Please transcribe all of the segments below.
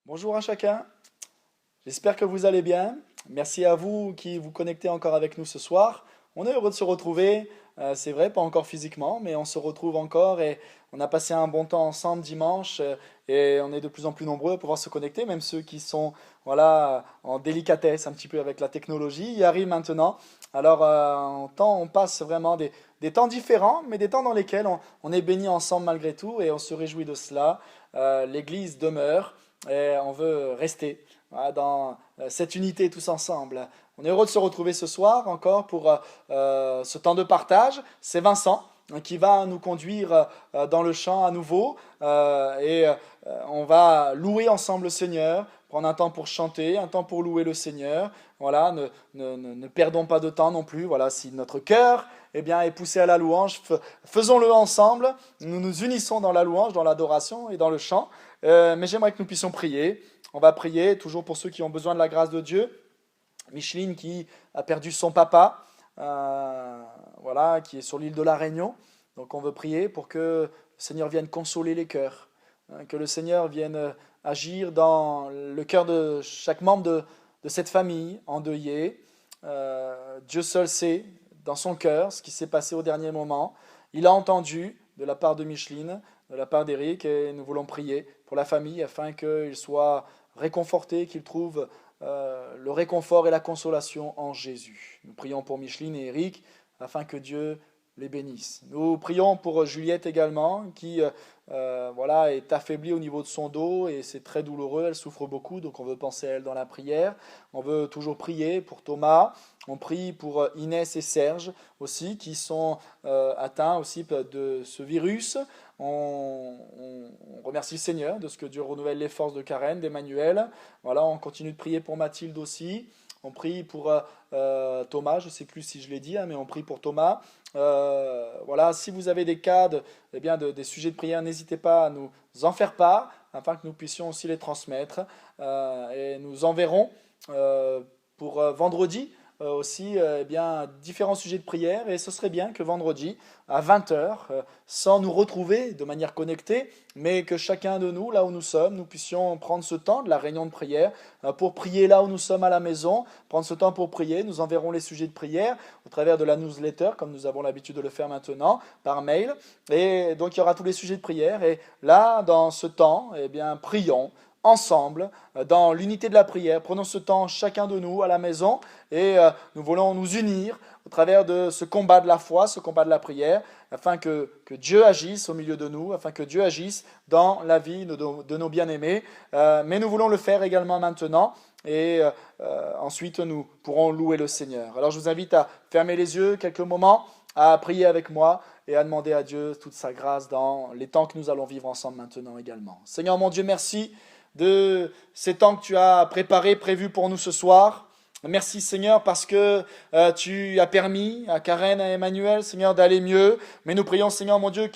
Bonjour à chacun, j'espère que vous allez bien. Merci à vous qui vous connectez encore avec nous ce soir. On est heureux de se retrouver, c'est vrai, pas encore physiquement, mais on se retrouve encore et on a passé un bon temps ensemble dimanche et on est de plus en plus nombreux à pouvoir se connecter, même ceux qui sont voilà, en délicatesse un petit peu avec la technologie, y arrivent maintenant. Alors on passe vraiment des temps différents, mais des temps dans lesquels on est bénis ensemble malgré tout et on se réjouit de cela. L'Église demeure. Et on veut rester voilà, dans cette unité tous ensemble. On est heureux de se retrouver ce soir encore pour ce temps de partage. C'est Vincent qui va nous conduire dans le chant à nouveau on va louer ensemble le Seigneur, prendre un temps pour chanter, un temps pour louer le Seigneur. Voilà, ne perdons pas de temps non plus. Voilà, si notre cœur est poussé à la louange, faisons-le ensemble. Nous nous unissons dans la louange, dans l'adoration et dans le chant. Mais j'aimerais que nous puissions prier. On va prier toujours pour ceux qui ont besoin de la grâce de Dieu. Micheline qui a perdu son papa, voilà, qui est sur l'île de la Réunion. Donc on veut prier pour que le Seigneur vienne consoler les cœurs, que le Seigneur vienne agir dans le cœur de chaque membre de cette famille endeuillée. Dieu seul sait dans son cœur ce qui s'est passé au dernier moment. Il a entendu de la part de Micheline, de la part d'Éric, et nous voulons prier pour la famille afin qu'il soit réconforté, qu'il trouve le réconfort et la consolation en Jésus. Nous prions pour Micheline et Éric afin que Dieu les bénisse. Nous prions pour Juliette également qui voilà, est affaiblie au niveau de son dos et c'est très douloureux, elle souffre beaucoup, donc on veut penser à elle dans la prière. On veut toujours prier pour Thomas, on prie pour Inès et Serge aussi qui sont atteints aussi de ce virus. On remercie le Seigneur de ce que Dieu renouvelle les forces de Karen, d'Emmanuel. Voilà, on continue de prier pour Mathilde aussi. On prie pour Thomas, je ne sais plus si je l'ai dit, mais on prie pour Thomas. Voilà, si vous avez des cas, des sujets de prière, n'hésitez pas à nous en faire part, afin que nous puissions aussi les transmettre. Et nous enverrons pour vendredi aussi différents sujets de prière. Et ce serait bien que vendredi, à 20 heures, sans nous retrouver de manière connectée, mais que chacun de nous, là où nous sommes, nous puissions prendre ce temps de la réunion de prière pour prier là où nous sommes à la maison, prendre ce temps pour prier. Nous enverrons les sujets de prière au travers de la newsletter, comme nous avons l'habitude de le faire maintenant, par mail. Et donc il y aura tous les sujets de prière. Et là, dans ce temps, prions ensemble, dans l'unité de la prière. Prenons ce temps chacun de nous à la maison et nous voulons nous unir au travers de ce combat de la foi, ce combat de la prière, afin que Dieu agisse au milieu de nous, afin que Dieu agisse dans la vie de nos bien-aimés. Mais nous voulons le faire également maintenant et ensuite nous pourrons louer le Seigneur. Alors je vous invite à fermer les yeux quelques moments, à prier avec moi et à demander à Dieu toute sa grâce dans les temps que nous allons vivre ensemble maintenant également. Seigneur mon Dieu, merci de ces temps que tu as prévus pour nous ce soir. Merci Seigneur parce que tu as permis à Karen, à Emmanuel, Seigneur, d'aller mieux. Mais nous prions Seigneur mon Dieu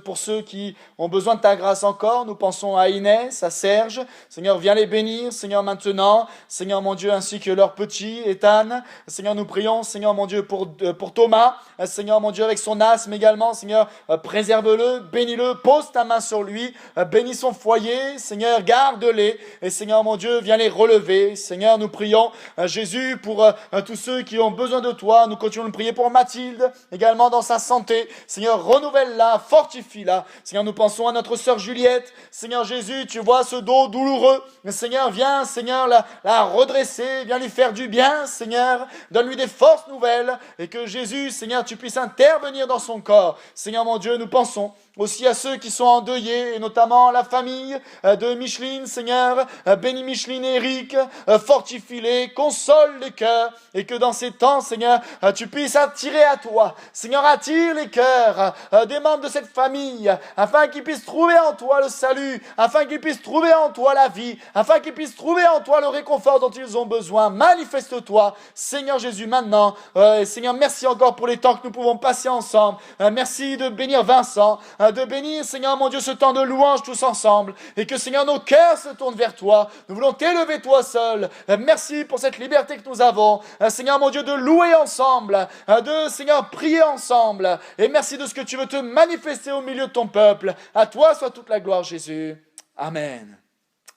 pour ceux qui ont besoin de ta grâce encore. Nous pensons à Inès, à Serge. Seigneur, viens les bénir, Seigneur, maintenant. Seigneur mon Dieu, ainsi que leur petit, Ethan. Seigneur, nous prions, Seigneur mon Dieu, pour Thomas. Seigneur mon Dieu, avec son asthme également. Seigneur, préserve-le, bénis-le, pose ta main sur lui. Bénis son foyer. Seigneur, garde-les. Et Seigneur mon Dieu, viens les relever. Seigneur, nous prions, Jésus, pour tous ceux qui ont besoin de toi. Nous continuons de prier pour Mathilde, également dans sa santé. Seigneur, renouvelle-la, fortifie-la. Seigneur, nous pensons à notre sœur Juliette. Seigneur Jésus, tu vois ce dos douloureux. Mais Seigneur, viens, Seigneur, la redresser, viens lui faire du bien, Seigneur. Donne-lui des forces nouvelles et que Jésus, Seigneur, tu puisses intervenir dans son corps. Seigneur, mon Dieu, nous pensons aussi à ceux qui sont endeuillés, et notamment la famille de Micheline, Seigneur, bénis Micheline et Eric, fortifie-les, console les cœurs, et que dans ces temps, Seigneur, tu puisses attirer à toi. Seigneur, attire les cœurs des membres de cette famille, afin qu'ils puissent trouver en toi le salut, afin qu'ils puissent trouver en toi la vie, afin qu'ils puissent trouver en toi le réconfort dont ils ont besoin. Manifeste-toi, Seigneur Jésus, maintenant. Seigneur, merci encore pour les temps que nous pouvons passer ensemble. Merci de bénir Vincent, de bénir, Seigneur mon Dieu, ce temps de louange tous ensemble, et que, Seigneur, nos cœurs se tournent vers toi. Nous voulons t'élever toi seul. Merci pour cette liberté que nous avons, Seigneur mon Dieu, de louer ensemble, de, Seigneur, prier ensemble, et merci de ce que tu veux te manifester au milieu de ton peuple. À toi soit toute la gloire, Jésus. Amen.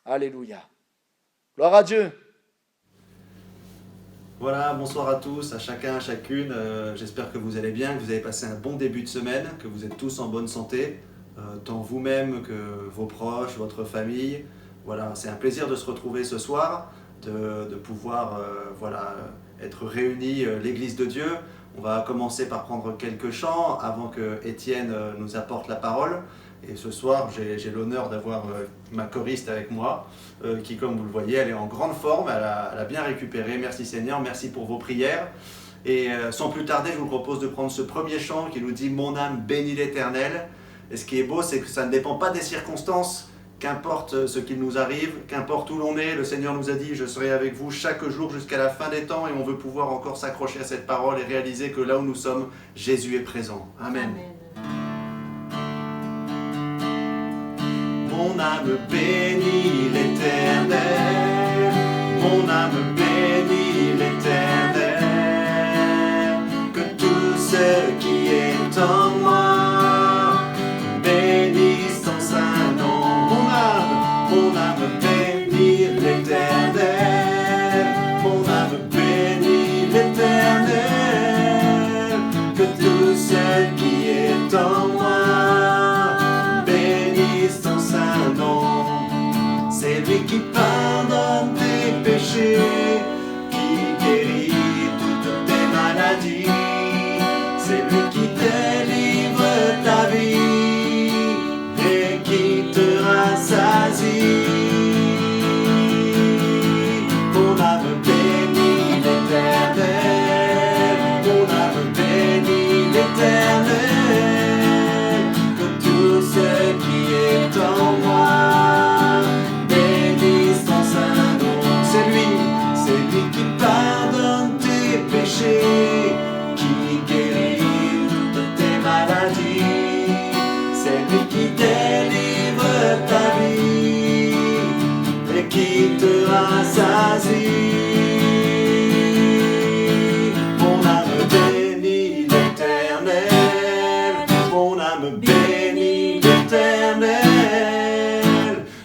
Alléluia. Gloire à Dieu. Voilà, bonsoir à tous, à chacun, à chacune. J'espère que vous allez bien, que vous avez passé un bon début de semaine, que vous êtes tous en bonne santé, tant vous-même que vos proches, votre famille. Voilà, c'est un plaisir de se retrouver ce soir, de pouvoir être réunis, l'Église de Dieu. On va commencer par prendre quelques chants avant que Étienne nous apporte la parole. Et ce soir, j'ai l'honneur d'avoir ma choriste avec moi, qui, comme vous le voyez, elle est en grande forme, elle a bien récupéré. Merci Seigneur, merci pour vos prières. Et sans plus tarder, je vous propose de prendre ce premier chant qui nous dit « Mon âme bénit l'Éternel ». Et ce qui est beau, c'est que ça ne dépend pas des circonstances, qu'importe ce qu'il nous arrive, qu'importe où l'on est, le Seigneur nous a dit « Je serai avec vous chaque jour jusqu'à la fin des temps » et on veut pouvoir encore s'accrocher à cette parole et réaliser que là où nous sommes, Jésus est présent. Amen. Mon âme bénit l'Éternel, mon âme bénit l'Éternel, que tout ce qui est en moi bénisse son saint nom. Mon âme bénit l'Éternel, mon âme bénit l'Éternel, que tout ce qui est en moi. C'est lui qui pardonne tes péchés, qui guérit toutes tes maladies. C'est lui qui délivre ta vie et qui te rassasie. Mon âme bénit l'Éternel, mon âme bénit l'Éternel, que tout ce qui est en moi. Qui guérit toutes tes maladies, c'est lui qui délivre ta vie et qui te rassasie. Mon âme bénit l'Éternel, mon âme bénit l'Éternel,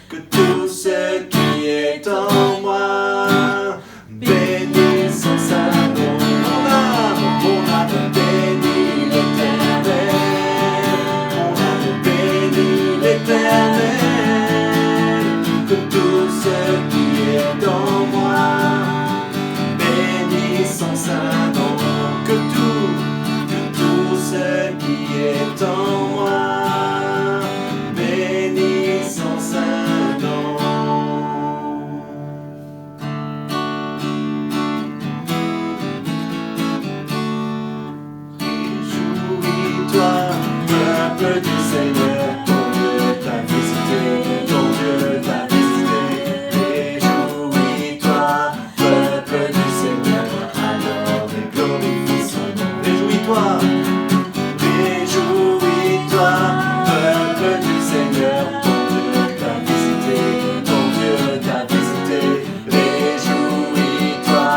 que tout ce qui est en moi bénisse son saint nom. Mon âme bénit l'Éternel, mon âme bénit l'Éternel, que tout ce qui est en moi bénisse son saint nom. Que tout ce qui est en moi bénisse son saint nom. Peuple du Seigneur, ton Dieu t'a visité, ton Dieu t'a visité. Réjouis-toi, peuple du Seigneur, adore et glorifie son nom. Réjouis-toi, réjouis-toi, peuple du Seigneur, ton Dieu t'a visité, ton Dieu t'a visité. Réjouis-toi,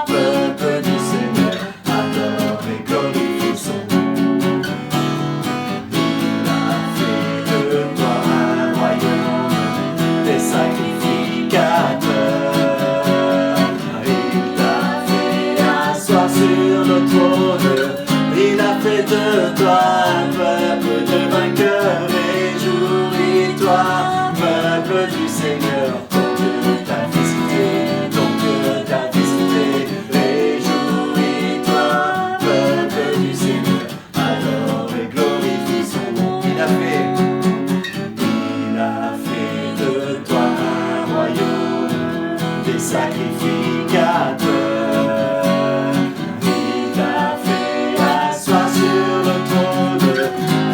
peuple du Seigneur, adore et glorifie son nom. Il a fait de toi un peuple de vainqueurs. Réjouis-toi, peuple du Seigneur, ton Dieu t'a visité, ton Dieu t'a visité. Réjouis-toi, peuple du Seigneur, adore et glorifie son nom. Il a fait de toi un royaume, des sacrificateurs.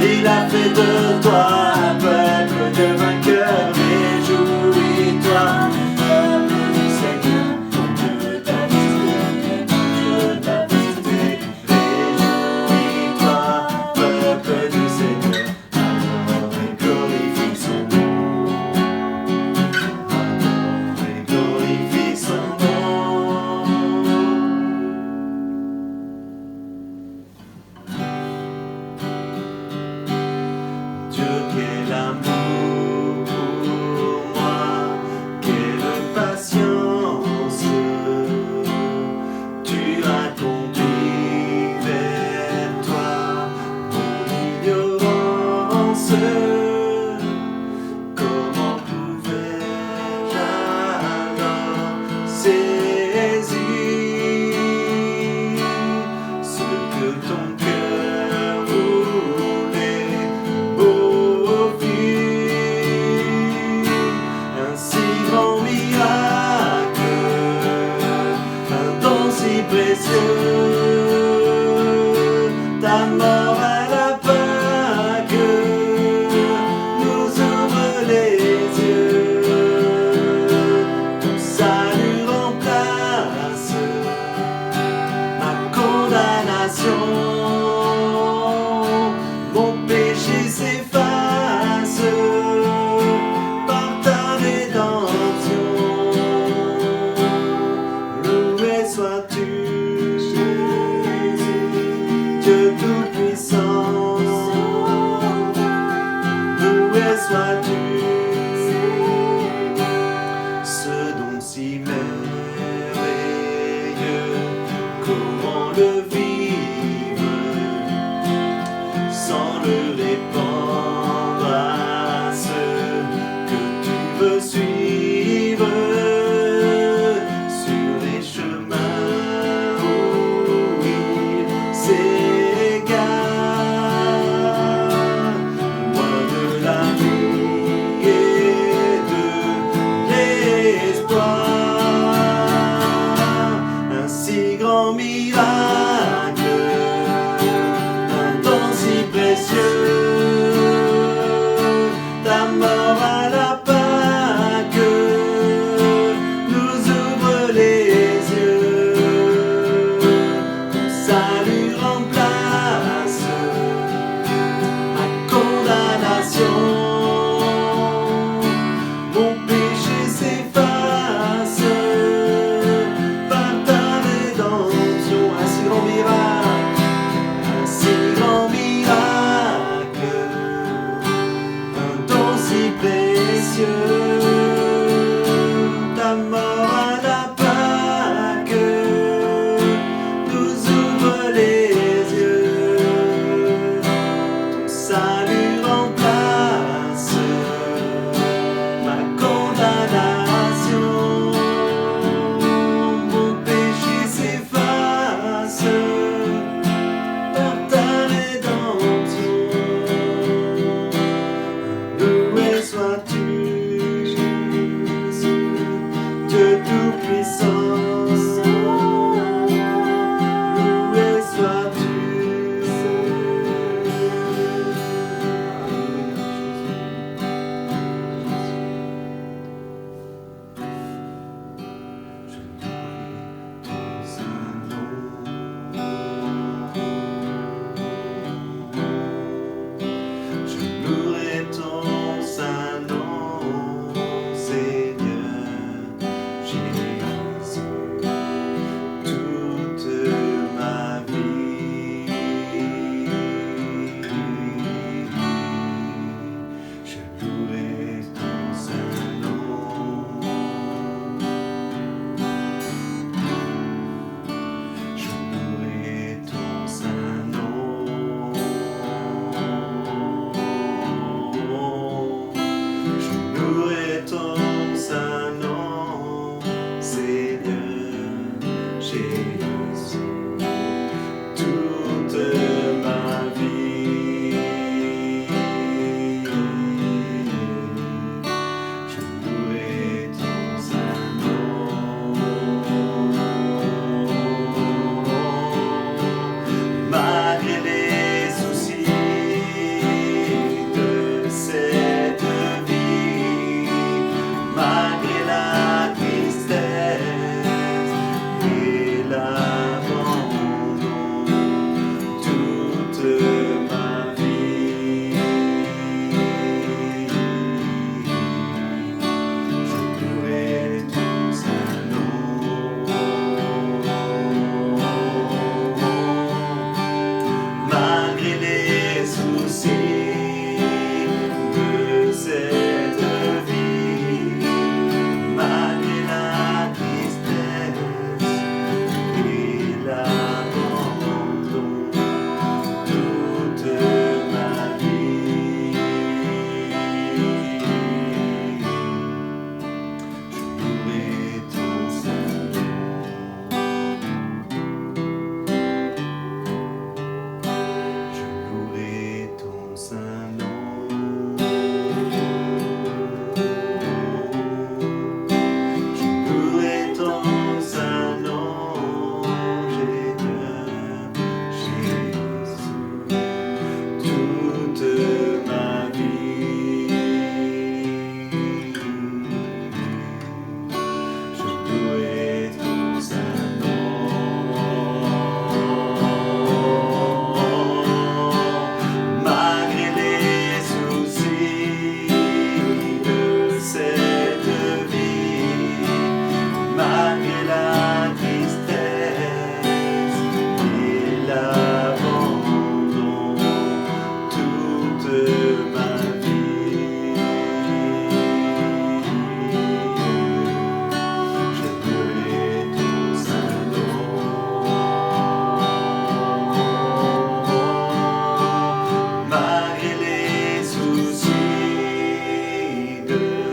Il a fait de toi un peuple de vainqueurs. Réjouis-toi, peuple du Seigneur, ton Dieu t'a visité, ton Dieu t'a visité. Réjouis-toi, peuple du Seigneur, adore et glorifie son nom. Adore et glorifie son nom. Dieu, quel amour pour moi, quelle passion. grâce. Comment pouvais-je alors saisir ce que ton cœur voulait m'offrir? Un si grand miracle, un don si précieux, ta mort à la Pâque,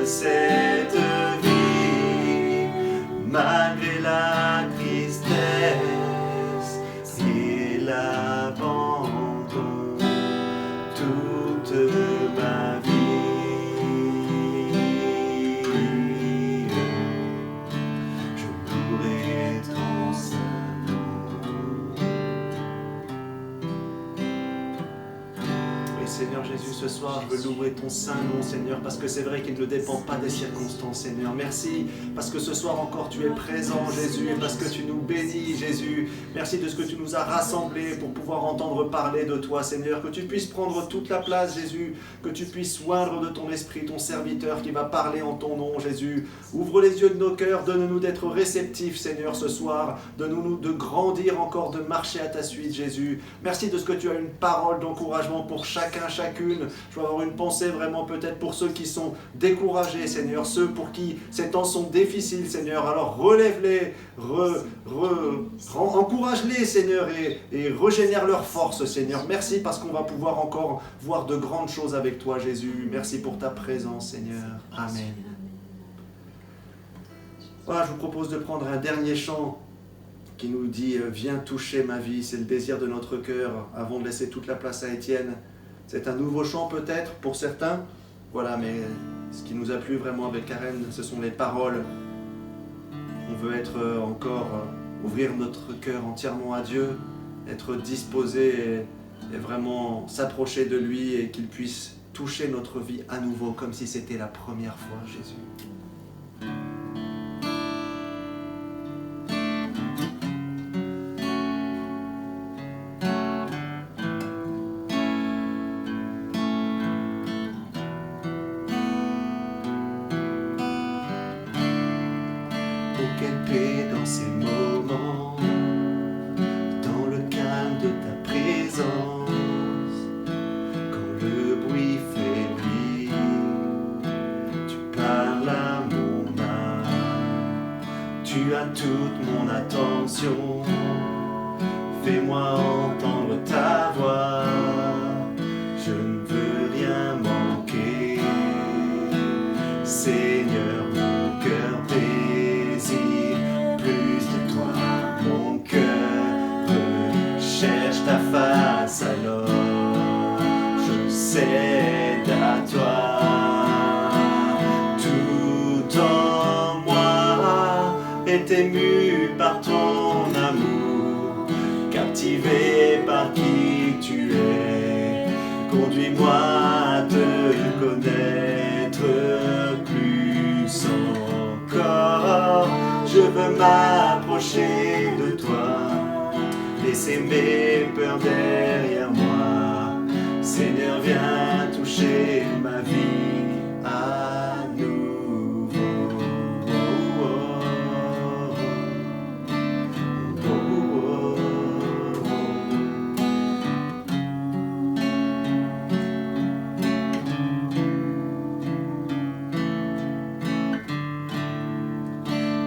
cette vie, malgré la tristesse et l'abandon, toute ma vie. Je louerai ton saint nom. Oui, Seigneur Jésus, ce soir, je veux louer ton saint nom, Seigneur, parce que c'est vrai qu'il ne dépend pas des circonstances, Seigneur. Merci, parce que ce soir encore, tu es présent, Jésus, parce que tu nous bénis, Jésus. Merci de ce que tu nous as rassemblés pour pouvoir entendre parler de toi, Seigneur. Que tu puisses prendre toute la place, Jésus, que tu puisses oindre de ton esprit ton serviteur qui va parler en ton nom, Jésus. Ouvre les yeux de nos cœurs, donne-nous d'être réceptifs, Seigneur, ce soir. Donne-nous de grandir encore, de marcher à ta suite, Jésus. Merci de ce que tu as une parole d'encouragement pour chacun, chacune. Je vais avoir une pensée vraiment peut-être pour ceux qui sont découragés, Seigneur, ceux pour qui ces temps sont difficiles, Seigneur. Alors relève-les, encourage-les, Seigneur, et régénère leur force, Seigneur. Merci parce qu'on va pouvoir encore voir de grandes choses avec toi, Jésus. Merci pour ta présence, Seigneur. Amen. Voilà, je vous propose de prendre un dernier chant qui nous dit « Viens toucher ma vie ». C'est le désir de notre cœur avant de laisser toute la place à Étienne. C'est un nouveau chant peut-être pour certains. Voilà, mais ce qui nous a plu vraiment avec Karen, ce sont les paroles. On veut être encore, ouvrir notre cœur entièrement à Dieu, être disposé et vraiment s'approcher de lui et qu'il puisse toucher notre vie à nouveau comme si c'était la première fois, Jésus. Quelle paix dans ces moments, dans le calme de ta présence, quand le bruit faiblit, tu parles à mon âme, tu as toute mon attention, fais-moi entendre ta voix, je ne veux rien manquer, Seigneur, mon cœur plus de toi, mon cœur cherche ta face, alors je cède à toi. Tout en moi est ému par ton amour, captivé par qui tu es. Conduis-moi à te connaître plus encore. Je veux m'approcher de toi, laisser mes peurs derrière moi. Seigneur, viens toucher ma vie à nouveau. Oh, oh, oh,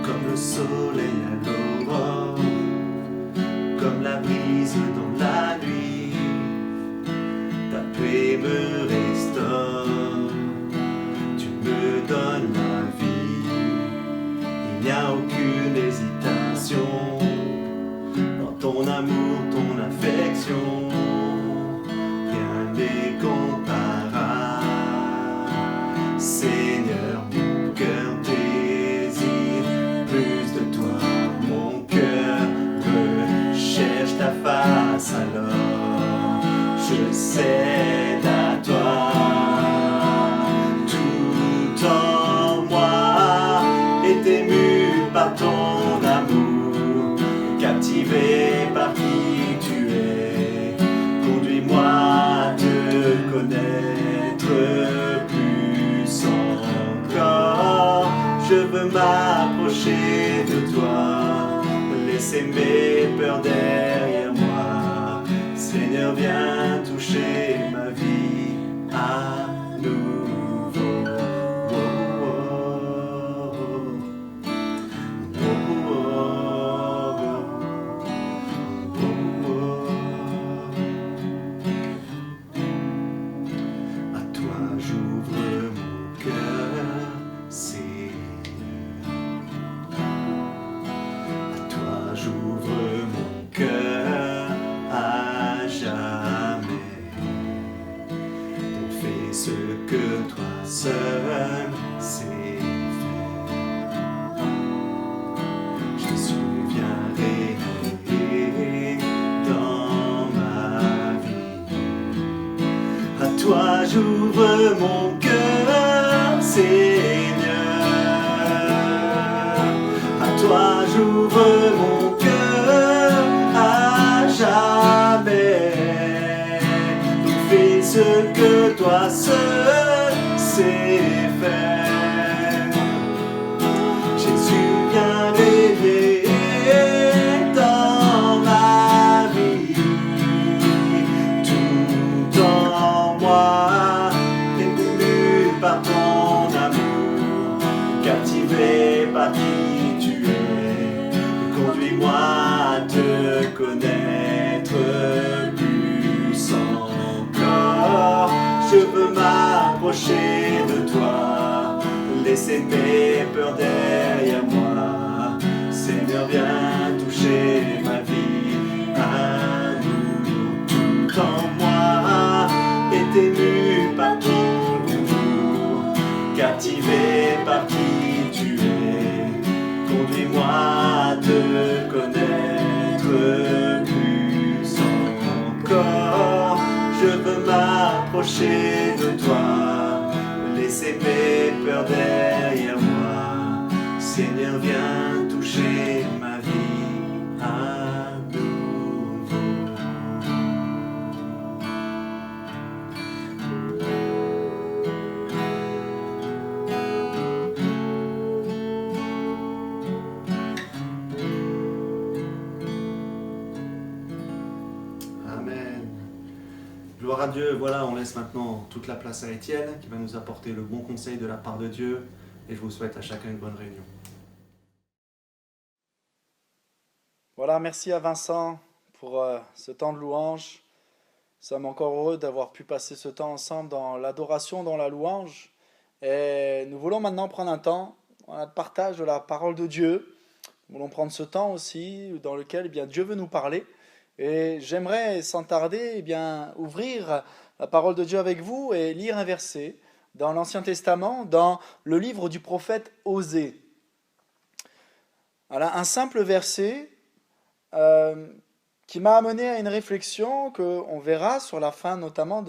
comme le soleil à l'aurore, comme la brise dans la nuit, ta paix me restaure, tu me donnes la vie, il n'y a aucune hésitation, dans ton amour, ton affection, rien n'est comparable, Seigneur, mon cœur désire plus de toi, mon cœur recherche ta face, alors je cède à toi. Tout en moi est ému par ton amour, captivé par qui tu es. Conduis-moi à te connaître plus encore. Je veux m'approcher de toi, laisser mes peurs derrière moi. Seigneur, viens toucher ma vie à nouveau. Oh, oh, oh, oh, oh, oh. À toi j'ouvre mon cœur, toi seul sais faire. Jésus, viens régner dans ma vie. À toi j'ouvre mon cœur, Seigneur. À toi j'ouvre mon cœur à jamais. Donc fais ce que toi seul sais faire. Jésus, viens régner dans ma vie. Tout en moi est ému par ton amour, captivé par qui tu es. Conduis-moi à te connaître plus encore. Je veux m'approcher de toi, laisser mes peurs derrière moi. Seigneur, viens toucher ma vie, amour. Tout en moi est ému par ton amour, captivé par qui tu es. Conduis-moi à te connaître plus encore. Je veux m'approcher de toi, laisser mes peurs derrière moi. Seigneur, viens toucher ma vie à nouveau. Amen. Gloire à Dieu. Voilà, on laisse maintenant toute la place à Étienne qui va nous apporter le bon conseil de la part de Dieu. Et je vous souhaite à chacun une bonne réunion. Voilà, merci à Vincent pour ce temps de louange. Nous sommes encore heureux d'avoir pu passer ce temps ensemble dans l'adoration, dans la louange. Et nous voulons maintenant prendre un temps de partage de la parole de Dieu. Nous voulons prendre ce temps aussi dans lequel Dieu veut nous parler. Et j'aimerais sans tarder ouvrir la parole de Dieu avec vous et lire un verset dans l'Ancien Testament, dans le livre du prophète Osée. Voilà, un simple verset qui m'a amené à une réflexion qu'on verra sur la fin notamment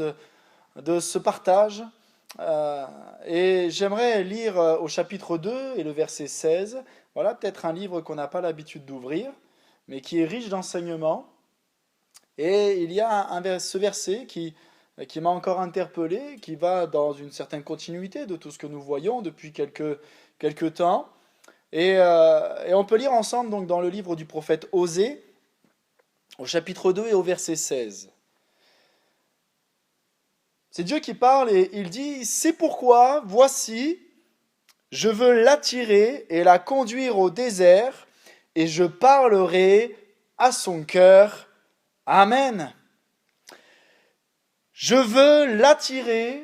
de ce partage. Et j'aimerais lire au chapitre 2 et le verset 16. Voilà, peut-être un livre qu'on n'a pas l'habitude d'ouvrir, mais qui est riche d'enseignements. Et il y a ce verset qui m'a encore interpellé, qui va dans une certaine continuité de tout ce que nous voyons depuis quelques temps. Et on peut lire ensemble donc, dans le livre du prophète Osée, au chapitre 2 et au verset 16. C'est Dieu qui parle et il dit « C'est pourquoi, voici, je veux l'attirer et la conduire au désert, et je parlerai à son cœur. Amen. » Je veux l'attirer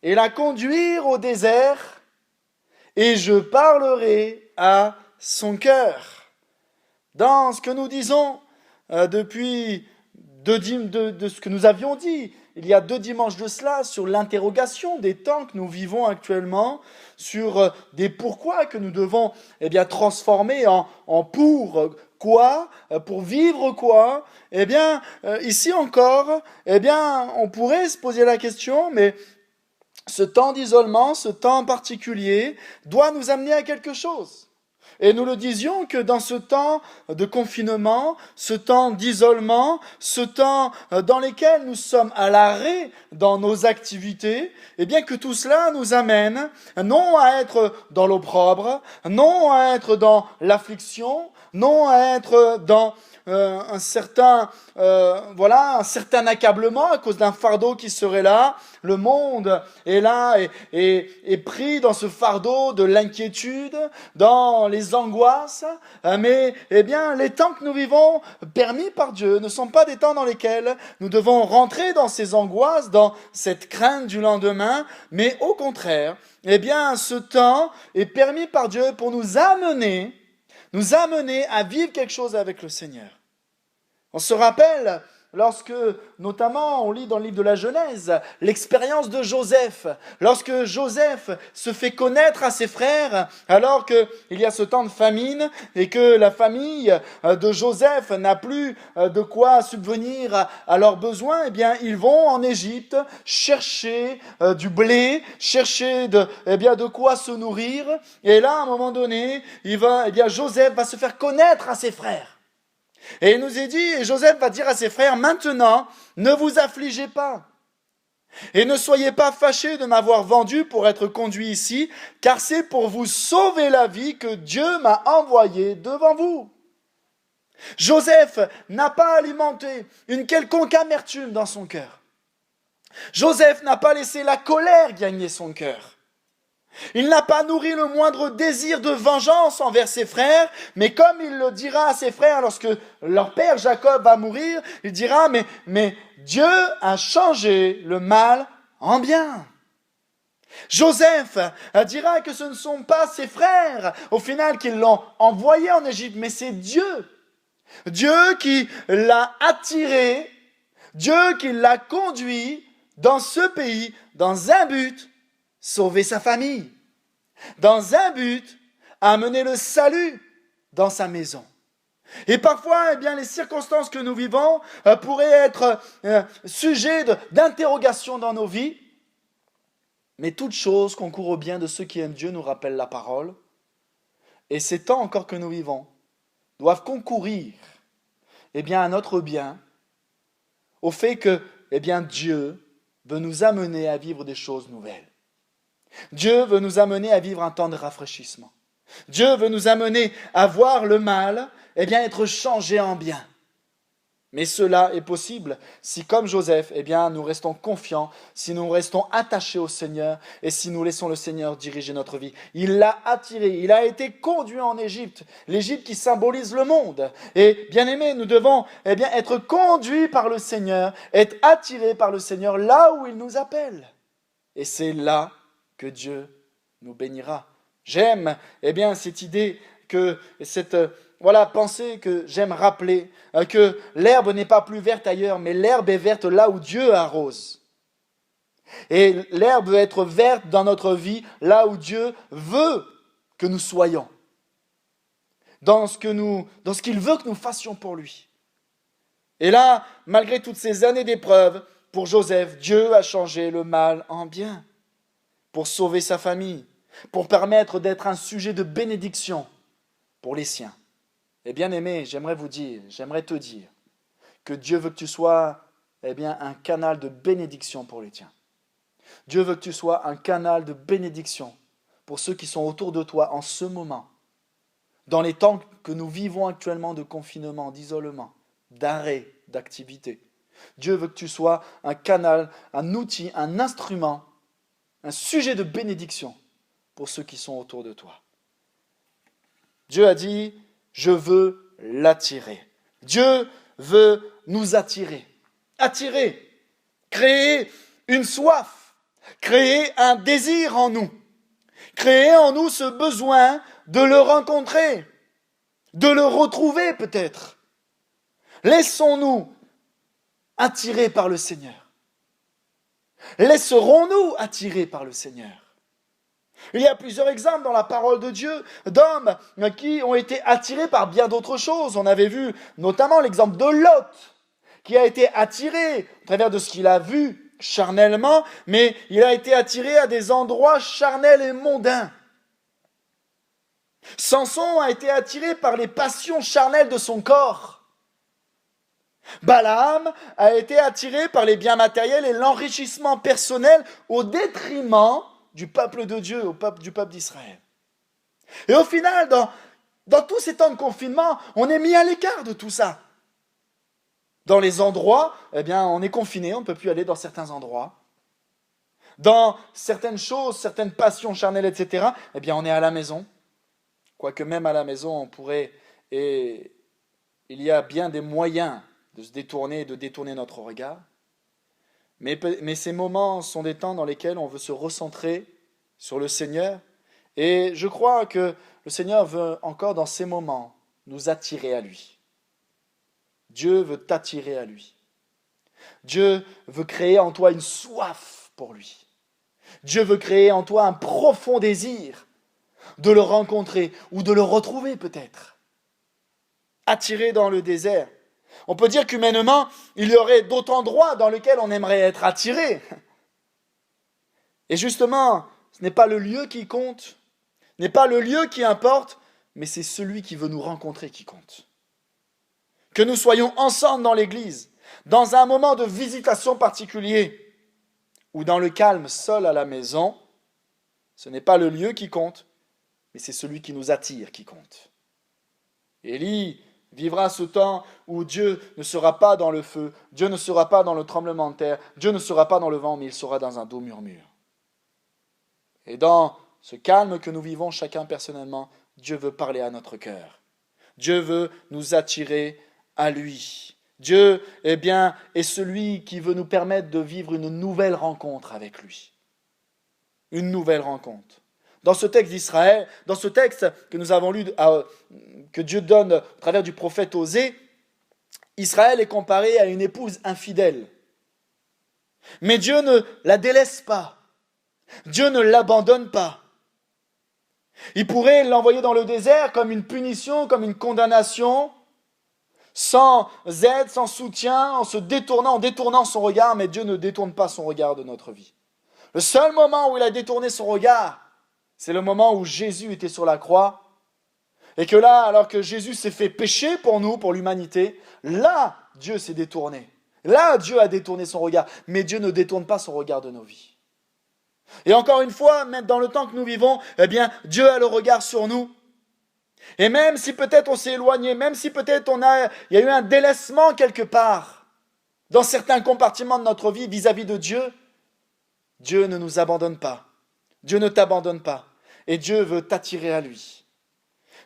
et la conduire au désert, et je parlerai à son cœur. Dans ce que nous disons depuis de ce que nous avions dit, il y a 2 dimanches de cela, sur l'interrogation des temps que nous vivons actuellement, sur des pourquoi que nous devons transformer en pour quoi, pour vivre quoi. Ici encore, on pourrait se poser la question, mais ce temps d'isolement, ce temps particulier, doit nous amener à quelque chose. Et nous le disions que dans ce temps de confinement, ce temps d'isolement, ce temps dans lequel nous sommes à l'arrêt dans nos activités, que tout cela nous amène non à être dans l'opprobre, non à être dans l'affliction, non à être dans un certain accablement à cause d'un fardeau qui serait là. Le monde est là et pris dans ce fardeau de l'inquiétude, dans les angoisses. Mais les temps que nous vivons, permis par Dieu, ne sont pas des temps dans lesquels nous devons rentrer dans ces angoisses, dans cette crainte du lendemain, mais au contraire, ce temps est permis par Dieu pour nous amener à vivre quelque chose avec le Seigneur. On se rappelle lorsque, notamment, on lit dans le livre de la Genèse, l'expérience de Joseph. Lorsque Joseph se fait connaître à ses frères, alors qu'il y a ce temps de famine et que la famille de Joseph n'a plus de quoi subvenir à leurs besoins, eh bien, ils vont en Égypte chercher du blé, chercher de quoi se nourrir. Et là, à un moment donné, Joseph va se faire connaître à ses frères. Et il nous est dit, et Joseph va dire à ses frères, maintenant, ne vous affligez pas. Et ne soyez pas fâchés de m'avoir vendu pour être conduit ici, car c'est pour vous sauver la vie que Dieu m'a envoyé devant vous. Joseph n'a pas alimenté une quelconque amertume dans son cœur. Joseph n'a pas laissé la colère gagner son cœur. Il n'a pas nourri le moindre désir de vengeance envers ses frères, mais comme il le dira à ses frères lorsque leur père Jacob va mourir, il dira, mais Dieu a changé le mal en bien. Joseph dira que ce ne sont pas ses frères, au final, qui l'ont envoyé en Égypte, mais c'est Dieu. Dieu qui l'a attiré, Dieu qui l'a conduit dans ce pays, dans un but, sauver sa famille, dans un but, amener le salut dans sa maison. Et parfois, les circonstances que nous vivons pourraient être sujets d'interrogation dans nos vies, mais toute chose concourt au bien de ceux qui aiment Dieu, nous rappelle la parole. Et ces temps encore que nous vivons doivent concourir à notre bien, au fait que Dieu veut nous amener à vivre des choses nouvelles. Dieu veut nous amener à vivre un temps de rafraîchissement. Dieu veut nous amener à voir le mal, être changé en bien. Mais cela est possible si, comme Joseph, nous restons confiants, si nous restons attachés au Seigneur et si nous laissons le Seigneur diriger notre vie. Il l'a attiré, il a été conduit en Égypte, l'Égypte qui symbolise le monde. Et bien aimés, nous devons être conduits par le Seigneur, être attirés par le Seigneur là où il nous appelle. Et c'est là que Dieu nous bénira. J'aime cette idée que cette pensée que j'aime rappeler, que l'herbe n'est pas plus verte ailleurs, mais l'herbe est verte là où Dieu arrose. Et l'herbe veut être verte dans notre vie, là où Dieu veut que nous soyons, dans ce qu'il veut que nous fassions pour lui. Et là, malgré toutes ces années d'épreuves, pour Joseph, Dieu a changé le mal en bien, pour sauver sa famille, pour permettre d'être un sujet de bénédiction pour les siens. Et bien aimé, j'aimerais te dire que Dieu veut que tu sois un canal de bénédiction pour les tiens. Dieu veut que tu sois un canal de bénédiction pour ceux qui sont autour de toi en ce moment, dans les temps que nous vivons actuellement de confinement, d'isolement, d'arrêt d'activité. Dieu veut que tu sois un canal, un outil, un instrument, un sujet de bénédiction pour ceux qui sont autour de toi. Dieu a dit, je veux l'attirer. Dieu veut nous attirer. Attirer, créer une soif, créer un désir en nous, créer en nous ce besoin de le rencontrer, de le retrouver peut-être. Laissons-nous attirer par le Seigneur. Laisserons-nous attirer par le Seigneur? Il y a plusieurs exemples dans la parole de Dieu d'hommes qui ont été attirés par bien d'autres choses. On avait vu notamment l'exemple de Lot, qui a été attiré à travers de ce qu'il a vu charnellement, mais il a été attiré à des endroits charnels et mondains. Samson a été attiré par les passions charnelles de son corps. Balaam a été attiré par les biens matériels et l'enrichissement personnel au détriment du peuple de Dieu, du peuple d'Israël. Et au final, dans tous ces temps de confinement, on est mis à l'écart de tout ça. Dans les endroits, on est confiné, on ne peut plus aller dans certains endroits. Dans certaines choses, certaines passions charnelles, etc., on est à la maison. Quoique même à la maison, on pourrait, et il y a bien des moyens de se détourner et de détourner notre regard. Mais ces moments sont des temps dans lesquels on veut se recentrer sur le Seigneur. Et je crois que le Seigneur veut encore dans ces moments nous attirer à lui. Dieu veut t'attirer à lui. Dieu veut créer en toi une soif pour lui. Dieu veut créer en toi un profond désir de le rencontrer ou de le retrouver peut-être. Attiré dans le désert. On peut dire qu'humainement, il y aurait d'autres endroits dans lesquels on aimerait être attiré. Et justement, ce n'est pas le lieu qui compte, ce n'est pas le lieu qui importe, mais c'est celui qui veut nous rencontrer qui compte. Que nous soyons ensemble dans l'église, dans un moment de visitation particulier, ou dans le calme seul à la maison, ce n'est pas le lieu qui compte, mais c'est celui qui nous attire qui compte. Élie vivra ce temps où Dieu ne sera pas dans le feu, Dieu ne sera pas dans le tremblement de terre, Dieu ne sera pas dans le vent, mais il sera dans un doux murmure. Et dans ce calme que nous vivons chacun personnellement, Dieu veut parler à notre cœur. Dieu veut nous attirer à lui. Dieu, est celui qui veut nous permettre de vivre une nouvelle rencontre avec lui. Une nouvelle rencontre. Dans ce texte d'Israël, dans ce texte que nous avons lu, que Dieu donne au travers du prophète Osée, Israël est comparé à une épouse infidèle. Mais Dieu ne la délaisse pas. Dieu ne l'abandonne pas. Il pourrait l'envoyer dans le désert comme une punition, comme une condamnation, sans aide, sans soutien, en détournant son regard, mais Dieu ne détourne pas son regard de notre vie. Le seul moment où il a détourné son regard, c'est le moment où Jésus était sur la croix, et que là, alors que Jésus s'est fait pécher pour nous, pour l'humanité, là, Dieu s'est détourné. Là, Dieu a détourné son regard, mais Dieu ne détourne pas son regard de nos vies. Et encore une fois, même dans le temps que nous vivons, Dieu a le regard sur nous. Et même si peut-être on s'est éloigné, même si peut-être il y a eu un délaissement quelque part, dans certains compartiments de notre vie vis-à-vis de Dieu, Dieu ne nous abandonne pas. Dieu ne t'abandonne pas. Et Dieu veut t'attirer à lui.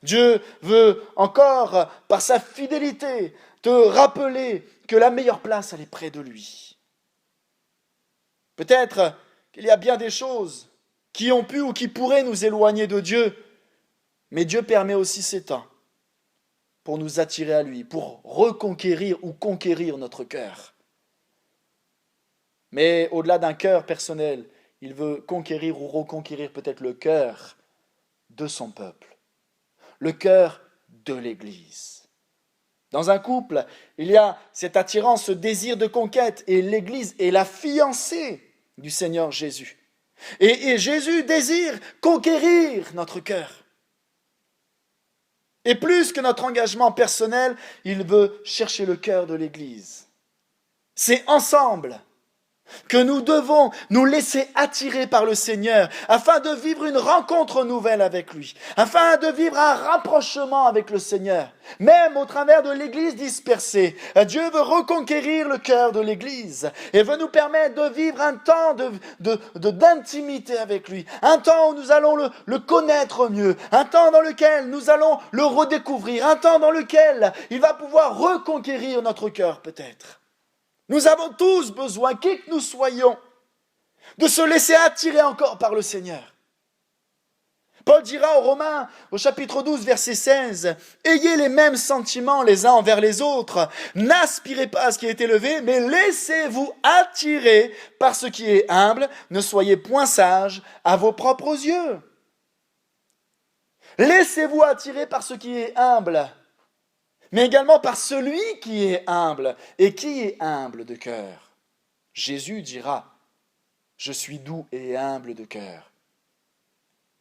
Dieu veut encore, par sa fidélité, te rappeler que la meilleure place, elle est près de lui. Peut-être qu'il y a bien des choses qui ont pu ou qui pourraient nous éloigner de Dieu, mais Dieu permet aussi ces temps pour nous attirer à lui, pour reconquérir ou conquérir notre cœur. Mais au-delà d'un cœur personnel, il veut conquérir ou reconquérir peut-être le cœur de son peuple, le cœur de l'Église. Dans un couple, il y a cette attirance, ce désir de conquête, et l'Église est la fiancée du Seigneur Jésus. Et Jésus désire conquérir notre cœur. Et plus que notre engagement personnel, il veut chercher le cœur de l'Église. C'est ensemble que nous devons nous laisser attirer par le Seigneur afin de vivre une rencontre nouvelle avec lui, afin de vivre un rapprochement avec le Seigneur, même au travers de l'Église dispersée. Dieu veut reconquérir le cœur de l'Église et veut nous permettre de vivre un temps d'intimité avec lui, un temps où nous allons le connaître mieux, un temps dans lequel nous allons le redécouvrir, un temps dans lequel il va pouvoir reconquérir notre cœur peut-être. Nous avons tous besoin, qui que nous soyons, de se laisser attirer encore par le Seigneur. Paul dira aux Romains, au chapitre 12, verset 16, « Ayez les mêmes sentiments les uns envers les autres, n'aspirez pas à ce qui est élevé, mais laissez-vous attirer par ce qui est humble, ne soyez point sages à vos propres yeux. » Laissez-vous attirer par ce qui est humble, mais également par celui qui est humble. Et qui est humble de cœur? Jésus dira, « Je suis doux et humble de cœur. »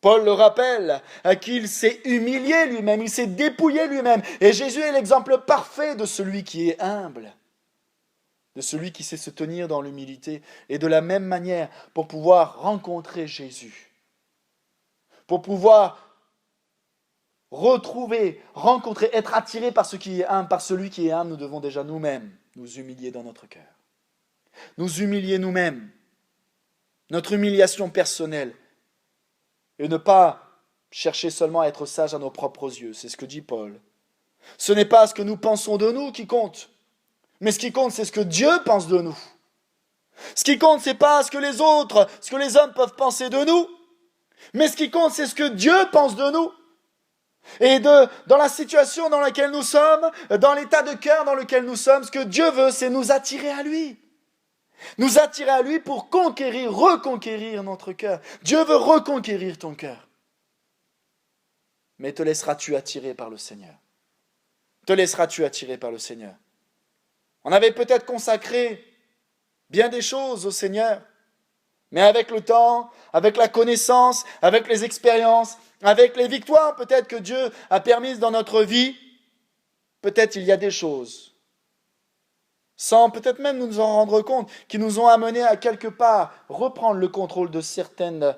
Paul le rappelle, qu'il s'est humilié lui-même, il s'est dépouillé lui-même. Et Jésus est l'exemple parfait de celui qui est humble, de celui qui sait se tenir dans l'humilité. Et de la même manière, pour pouvoir rencontrer Jésus, pour pouvoir retrouver, rencontrer, être attiré par ce qui est humble, par celui qui est humble, nous devons déjà nous-mêmes nous humilier dans notre cœur. Nous humilier nous-mêmes, notre humiliation personnelle, et ne pas chercher seulement à être sage à nos propres yeux. C'est ce que dit Paul. Ce n'est pas ce que nous pensons de nous qui compte, mais ce qui compte, c'est ce que Dieu pense de nous. Ce qui compte, c'est pas ce que les autres, ce que les hommes peuvent penser de nous, mais ce qui compte, c'est ce que Dieu pense de nous. Et dans la situation dans laquelle nous sommes, dans l'état de cœur dans lequel nous sommes, ce que Dieu veut, c'est nous attirer à lui. Nous attirer à lui pour conquérir, reconquérir notre cœur. Dieu veut reconquérir ton cœur. Mais te laisseras-tu attirer par le Seigneur? Te laisseras-tu attirer par le Seigneur? On avait peut-être consacré bien des choses au Seigneur, mais avec le temps, avec la connaissance, avec les expériences, avec les victoires peut-être que Dieu a permises dans notre vie, peut-être il y a des choses, sans peut-être même nous en rendre compte, qui nous ont amenés à quelque part reprendre le contrôle de certaines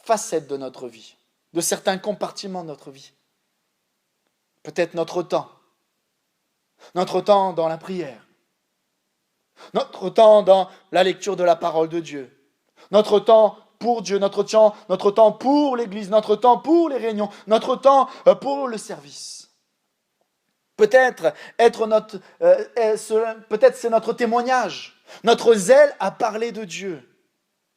facettes de notre vie, de certains compartiments de notre vie. Peut-être notre temps dans la prière, notre temps dans la lecture de la parole de Dieu, notre temps pour Dieu, notre temps pour l'Église, notre temps pour les réunions, notre temps pour le service. Peut-être peut-être c'est notre témoignage, notre zèle à parler de Dieu.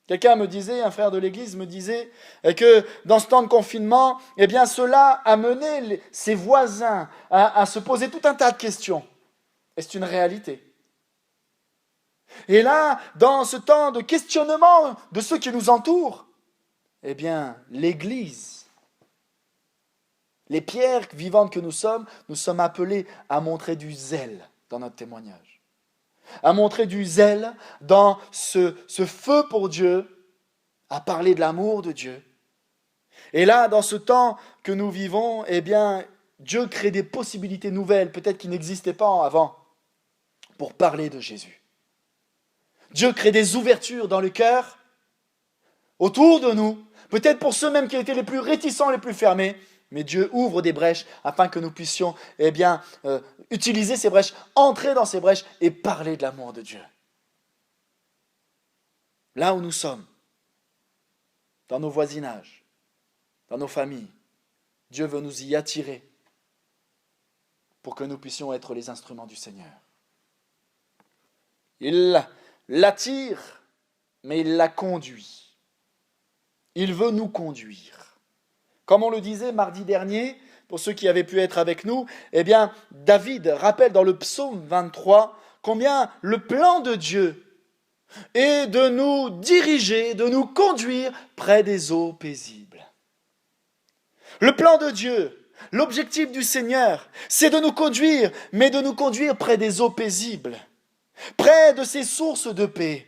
Quelqu'un me disait, un frère de l'Église me disait que dans ce temps de confinement, eh bien cela a mené ses voisins à se poser tout un tas de questions. Et c'est une réalité. Et là, dans ce temps de questionnement de ceux qui nous entourent, eh bien l'Église, les pierres vivantes que nous sommes appelés à montrer du zèle dans notre témoignage. À montrer du zèle dans ce feu pour Dieu, à parler de l'amour de Dieu. Et là, dans ce temps que nous vivons, eh bien, Dieu crée des possibilités nouvelles, peut-être qui n'existaient pas avant, pour parler de Jésus. Dieu crée des ouvertures dans le cœur, autour de nous, peut-être pour ceux même qui étaient les plus réticents, les plus fermés, mais Dieu ouvre des brèches afin que nous puissions utiliser ces brèches, entrer dans ces brèches et parler de l'amour de Dieu. Là où nous sommes, dans nos voisinages, dans nos familles, Dieu veut nous y attirer pour que nous puissions être les instruments du Seigneur. Il l'attire, mais il la conduit. Il veut nous conduire. Comme on le disait mardi dernier, pour ceux qui avaient pu être avec nous, eh bien, David rappelle dans le psaume 23 combien le plan de Dieu est de nous diriger, de nous conduire près des eaux paisibles. Le plan de Dieu, l'objectif du Seigneur, c'est de nous conduire, mais de nous conduire près des eaux paisibles, près de ces sources de paix.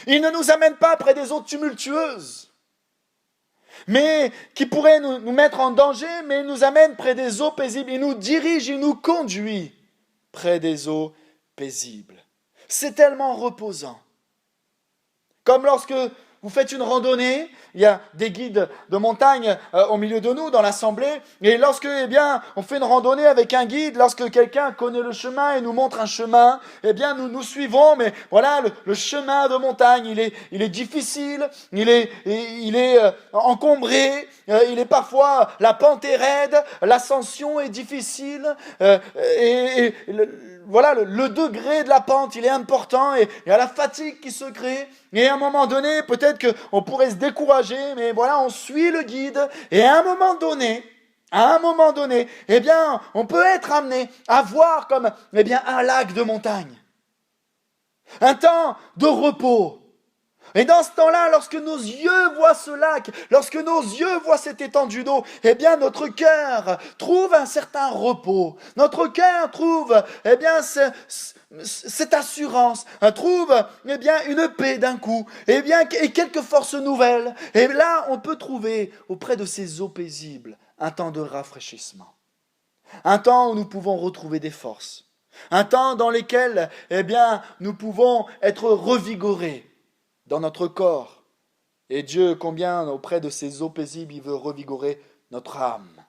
Il ne nous amène pas près des eaux tumultueuses, mais qui pourraient nous mettre en danger, mais il nous amène près des eaux paisibles. Il nous dirige, il nous conduit près des eaux paisibles. C'est tellement reposant. Comme lorsque vous faites une randonnée, il y a des guides de montagne au milieu de nous, dans l'assemblée, et lorsque, on fait une randonnée avec un guide, lorsque quelqu'un connaît le chemin et nous montre un chemin, nous suivons, mais voilà, le chemin de montagne, il est difficile, il est encombré, il est parfois, la pente est raide, l'ascension est difficile, le degré de la pente, il est important, et il y a la fatigue qui se crée, et à un moment donné, peut-être qu'on pourrait se décourager, mais voilà, on suit le guide, et à un moment donné, on peut être amené à voir comme, un lac de montagne. Un temps de repos. Et dans ce temps-là, lorsque nos yeux voient ce lac, lorsque nos yeux voient cette étendue d'eau, notre cœur trouve un certain repos. Notre cœur trouve, cette assurance, trouve, une paix d'un coup, et quelques forces nouvelles. Et là, on peut trouver auprès de ces eaux paisibles un temps de rafraîchissement. Un temps où nous pouvons retrouver des forces. Un temps dans lequel, nous pouvons être revigorés dans notre corps. Et Dieu, combien auprès de ces eaux paisibles, il veut revigorer notre âme.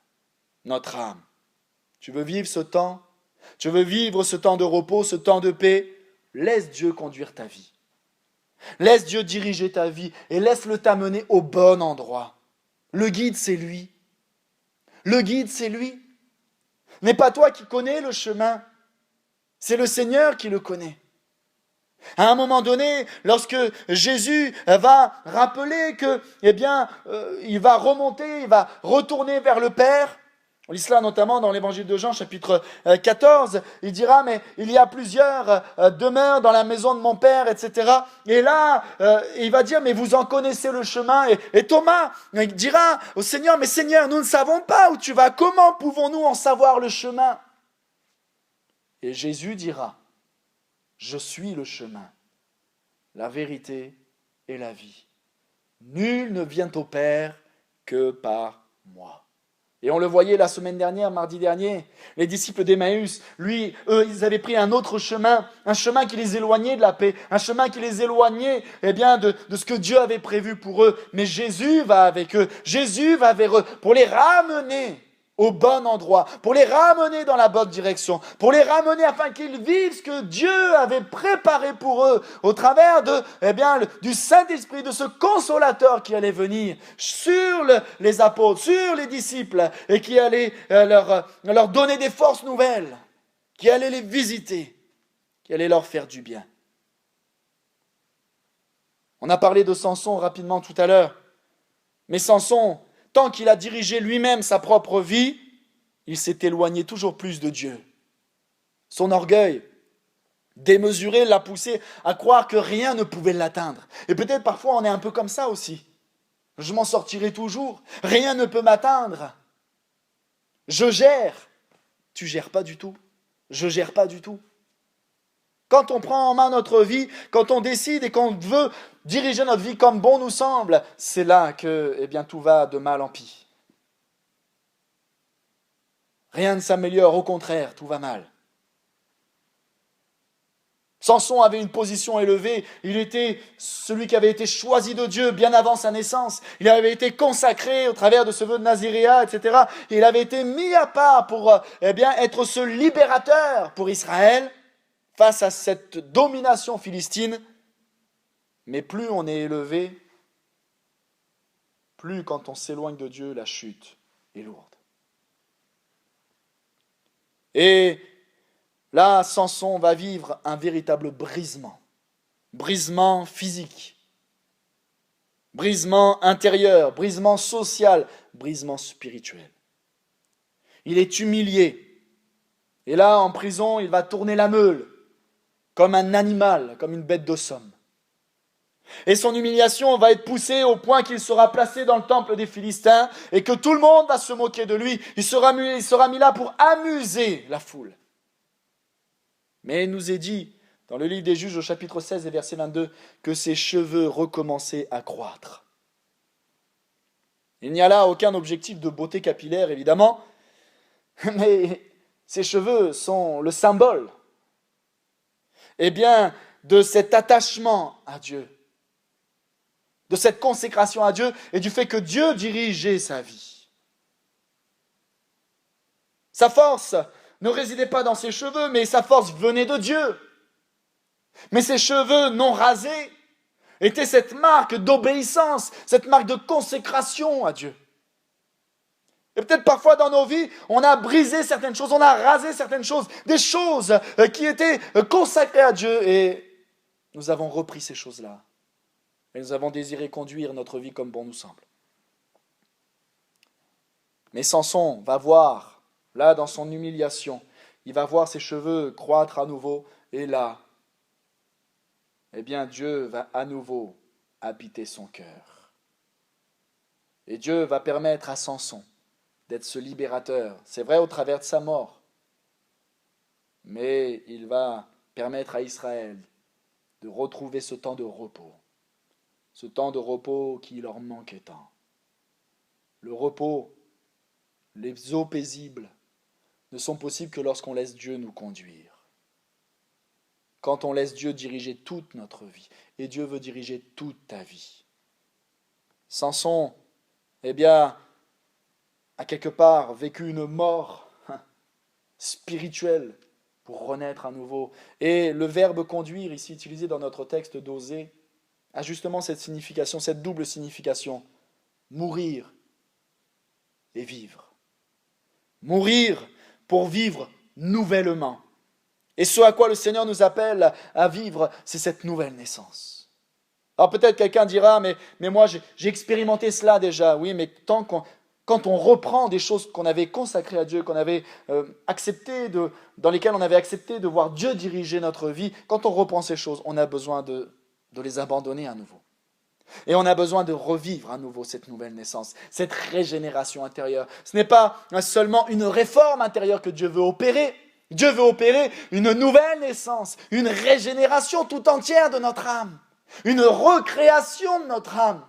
Notre âme. Tu veux vivre ce temps? Tu veux vivre ce temps de repos, ce temps de paix? Laisse Dieu conduire ta vie. Laisse Dieu diriger ta vie et laisse-le t'amener au bon endroit. Le guide, c'est lui. Le guide, c'est lui. N'est pas toi qui connais le chemin. C'est le Seigneur qui le connaît. À un moment donné, lorsque Jésus va rappeler que, il va remonter, il va retourner vers le Père, On lit cela notamment dans l'évangile de Jean, chapitre 14. Il dira, mais il y a plusieurs demeures dans la maison de mon Père, etc. Et là, il va dire, mais vous en connaissez le chemin. Et Thomas dira au Seigneur, mais Seigneur, nous ne savons pas où tu vas. Comment pouvons-nous en savoir le chemin? Et Jésus dira, je suis le chemin, la vérité et la vie. Nul ne vient au Père que par moi. Et on le voyait la semaine dernière, mardi dernier, les disciples d'Emmaüs, eux, ils avaient pris un autre chemin, un chemin qui les éloignait de la paix, un chemin qui les éloignait de ce que Dieu avait prévu pour eux. Mais Jésus va avec eux, Jésus va vers eux pour les ramener au bon endroit, pour les ramener dans la bonne direction, pour les ramener afin qu'ils vivent ce que Dieu avait préparé pour eux au travers du Saint-Esprit, de ce consolateur qui allait venir sur les apôtres, sur les disciples et qui allait leur donner des forces nouvelles, qui allait les visiter, qui allait leur faire du bien. On a parlé de Samson rapidement tout à l'heure, mais Samson, tant qu'il a dirigé lui-même sa propre vie, il s'est éloigné toujours plus de Dieu. Son orgueil démesuré l'a poussé à croire que rien ne pouvait l'atteindre. Et peut-être parfois on est un peu comme ça aussi. Je m'en sortirai toujours, rien ne peut m'atteindre. Je gère. Tu gères pas du tout. Je gère pas du tout. Quand on prend en main notre vie, quand on décide et qu'on veut diriger notre vie comme bon nous semble, c'est là que tout va de mal en pis. Rien ne s'améliore, au contraire, tout va mal. Samson avait une position élevée, il était celui qui avait été choisi de Dieu bien avant sa naissance, il avait été consacré au travers de ce vœu de Naziréat, etc. Et il avait été mis à part pour être ce libérateur pour Israël, face à cette domination philistine. Mais plus on est élevé, plus quand on s'éloigne de Dieu, la chute est lourde. Et là, Samson va vivre un véritable brisement. Brisement physique, brisement intérieur, brisement social, brisement spirituel. Il est humilié. Et là, en prison, il va tourner la meule, comme un animal, comme une bête de somme. Et son humiliation va être poussée au point qu'il sera placé dans le temple des Philistins et que tout le monde va se moquer de lui. Il sera mis là pour amuser la foule. Mais il nous est dit, dans le livre des Juges au chapitre 16 et verset 22, que ses cheveux recommençaient à croître. Il n'y a là aucun objectif de beauté capillaire, évidemment, mais ses cheveux sont le symbole de cet attachement à Dieu, de cette consécration à Dieu et du fait que Dieu dirigeait sa vie. Sa force ne résidait pas dans ses cheveux, mais sa force venait de Dieu. Mais ses cheveux non rasés étaient cette marque d'obéissance, cette marque de consécration à Dieu. Et peut-être parfois dans nos vies, on a brisé certaines choses, on a rasé certaines choses, des choses qui étaient consacrées à Dieu et nous avons repris ces choses-là. Et nous avons désiré conduire notre vie comme bon nous semble. Mais Samson va voir, là dans son humiliation, il va voir ses cheveux croître à nouveau et là, Dieu va à nouveau habiter son cœur. Et Dieu va permettre à Samson d'être ce libérateur. C'est vrai au travers de sa mort. Mais il va permettre à Israël de retrouver ce temps de repos. Ce temps de repos qui leur manquait tant. Le repos, les eaux paisibles ne sont possibles que lorsqu'on laisse Dieu nous conduire. Quand on laisse Dieu diriger toute notre vie. Et Dieu veut diriger toute ta vie. Samson, a quelque part vécu une mort spirituelle pour renaître à nouveau. Et le verbe conduire, ici utilisé dans notre texte d'Osée, a justement cette signification, cette double signification. Mourir et vivre. Mourir pour vivre nouvellement. Et ce à quoi le Seigneur nous appelle à vivre, c'est cette nouvelle naissance. Alors peut-être quelqu'un dira, mais moi j'ai expérimenté cela déjà. Oui, mais tant quand on reprend des choses qu'on avait consacrées à Dieu, qu'on avait dans lesquelles on avait accepté de voir Dieu diriger notre vie, quand on reprend ces choses, on a besoin de les abandonner à nouveau. Et on a besoin de revivre à nouveau cette nouvelle naissance, cette régénération intérieure. Ce n'est pas seulement une réforme intérieure que Dieu veut opérer. Dieu veut opérer une nouvelle naissance, une régénération tout entière de notre âme, une recréation de notre âme.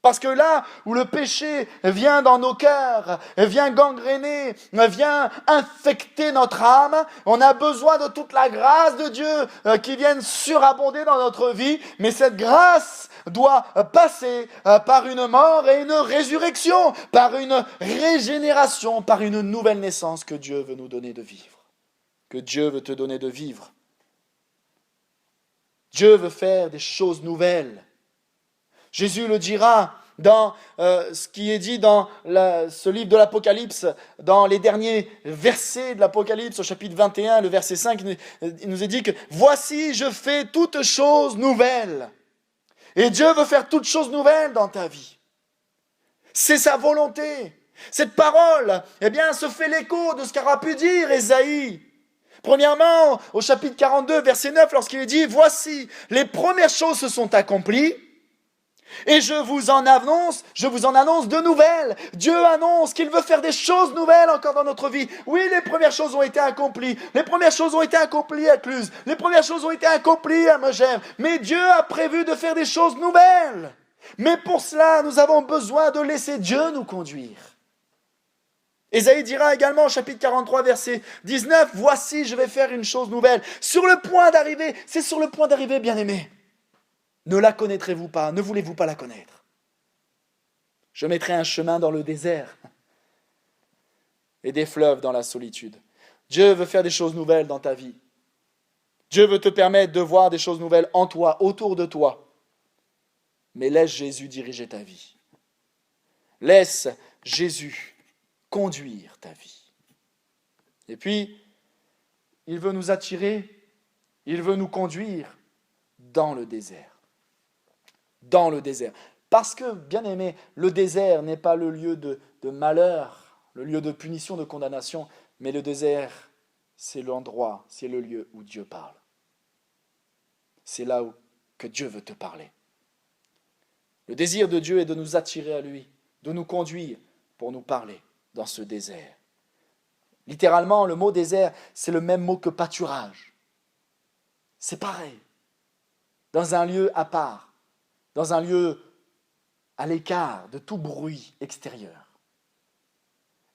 Parce que là où le péché vient dans nos cœurs, vient gangréner, vient infecter notre âme, on a besoin de toute la grâce de Dieu qui vienne surabonder dans notre vie. Mais cette grâce doit passer par une mort et une résurrection, par une régénération, par une nouvelle naissance que Dieu veut nous donner de vivre. Que Dieu veut te donner de vivre. Dieu veut faire des choses nouvelles. Jésus le dira dans ce qui est dit dans ce livre de l'Apocalypse, dans les derniers versets de l'Apocalypse, au chapitre 21, le verset 5, il nous est dit que « Voici, je fais toutes choses nouvelles ». Et Dieu veut faire toutes choses nouvelles dans ta vie. C'est sa volonté. Cette parole, eh bien, se fait l'écho de ce qu'aura pu dire Ésaïe. Premièrement, au chapitre 42, verset 9, lorsqu'il est dit « Voici, les premières choses se sont accomplies, et je vous en annonce de nouvelles. » Dieu annonce qu'il veut faire des choses nouvelles encore dans notre vie. Oui, les premières choses ont été accomplies. Les premières choses ont été accomplies à Cluse. Les premières choses ont été accomplies à Megève. Mais Dieu a prévu de faire des choses nouvelles. Mais pour cela, nous avons besoin de laisser Dieu nous conduire. Ésaïe dira également au chapitre 43, verset 19, « Voici, je vais faire une chose nouvelle. » Sur le point d'arriver, c'est sur le point d'arriver, bien-aimés. Ne la connaîtrez-vous pas? Ne voulez-vous pas la connaître? Je mettrai un chemin dans le désert et des fleuves dans la solitude. Dieu veut faire des choses nouvelles dans ta vie. Dieu veut te permettre de voir des choses nouvelles en toi, autour de toi. Mais laisse Jésus diriger ta vie. Laisse Jésus conduire ta vie. Et puis, il veut nous attirer, il veut nous conduire dans le désert. Dans le désert. Parce que, bien aimé, le désert n'est pas le lieu de malheur, le lieu de punition, de condamnation, mais le désert, c'est l'endroit, c'est le lieu où Dieu parle. C'est là que Dieu veut te parler. Le désir de Dieu est de nous attirer à lui, de nous conduire pour nous parler dans ce désert. Littéralement, le mot désert, c'est le même mot que pâturage. C'est pareil. Dans un lieu à part. Dans un lieu à l'écart de tout bruit extérieur.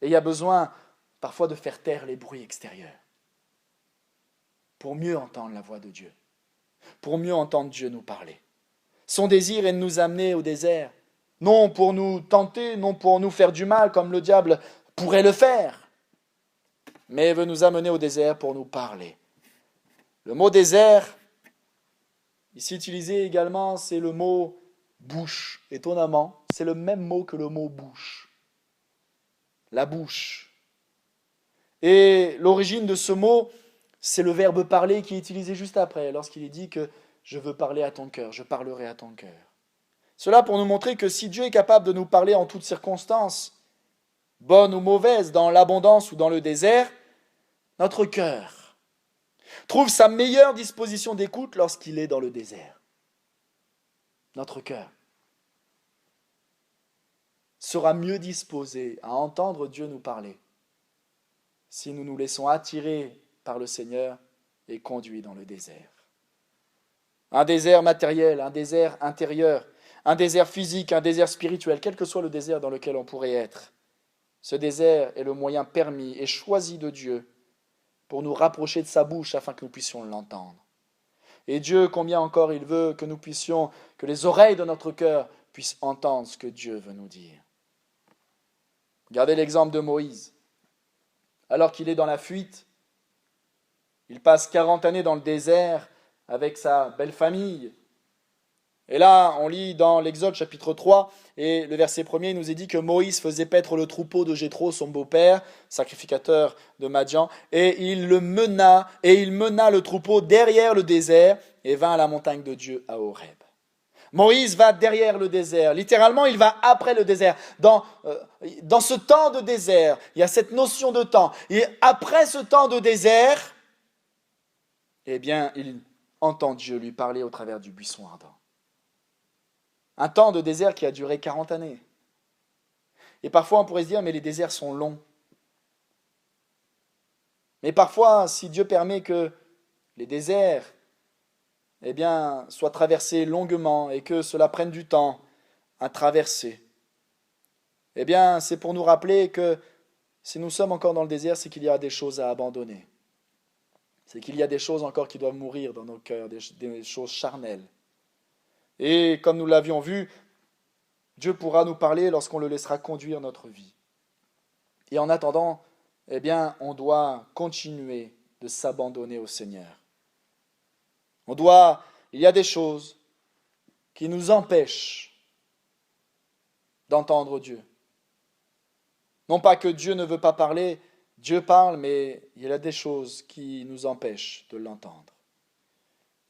Et il y a besoin parfois de faire taire les bruits extérieurs pour mieux entendre la voix de Dieu, pour mieux entendre Dieu nous parler. Son désir est de nous amener au désert, non pour nous tenter, non pour nous faire du mal comme le diable pourrait le faire, mais il veut nous amener au désert pour nous parler. Le mot désert, ici utilisé également, c'est le mot bouche. Étonnamment, c'est le même mot que le mot bouche. La bouche. Et l'origine de ce mot, c'est le verbe parler qui est utilisé juste après, lorsqu'il est dit que je veux parler à ton cœur, je parlerai à ton cœur. Cela pour nous montrer que si Dieu est capable de nous parler en toutes circonstances, bonnes ou mauvaises, dans l'abondance ou dans le désert, notre cœur trouve sa meilleure disposition d'écoute lorsqu'il est dans le désert. Notre cœur sera mieux disposé à entendre Dieu nous parler si nous nous laissons attirer par le Seigneur et conduits dans le désert. Un désert matériel, un désert intérieur, un désert physique, un désert spirituel, quel que soit le désert dans lequel on pourrait être. Ce désert est le moyen permis et choisi de Dieu pour nous rapprocher de sa bouche afin que nous puissions l'entendre. Et Dieu, combien encore il veut que nous puissions, que les oreilles de notre cœur puissent entendre ce que Dieu veut nous dire. Regardez l'exemple de Moïse. Alors qu'il est dans la fuite, il passe 40 années dans le désert avec sa belle famille. Et là, on lit dans l'Exode chapitre 3, et le verset 1er nous est dit que Moïse faisait paître le troupeau de Jéthro, son beau-père, sacrificateur de Madian, et il mena le troupeau derrière le désert, et vint à la montagne de Dieu à Horeb. Moïse va derrière le désert. Littéralement, il va après le désert. Dans ce temps de désert, il y a cette notion de temps. Et après ce temps de désert, eh bien, il entend Dieu lui parler au travers du buisson ardent. Un temps de désert qui a duré 40 années. Et parfois, on pourrait se dire, mais les déserts sont longs. Mais parfois, si Dieu permet que les déserts eh bien, soient traversés longuement et que cela prenne du temps à traverser, eh bien, c'est pour nous rappeler que si nous sommes encore dans le désert, c'est qu'il y a des choses à abandonner. C'est qu'il y a des choses encore qui doivent mourir dans nos cœurs, des choses charnelles. Et comme nous l'avions vu, Dieu pourra nous parler lorsqu'on le laissera conduire notre vie. Et en attendant, eh bien, on doit continuer de s'abandonner au Seigneur. Il y a des choses qui nous empêchent d'entendre Dieu. Non pas que Dieu ne veut pas parler, Dieu parle, mais il y a des choses qui nous empêchent de l'entendre.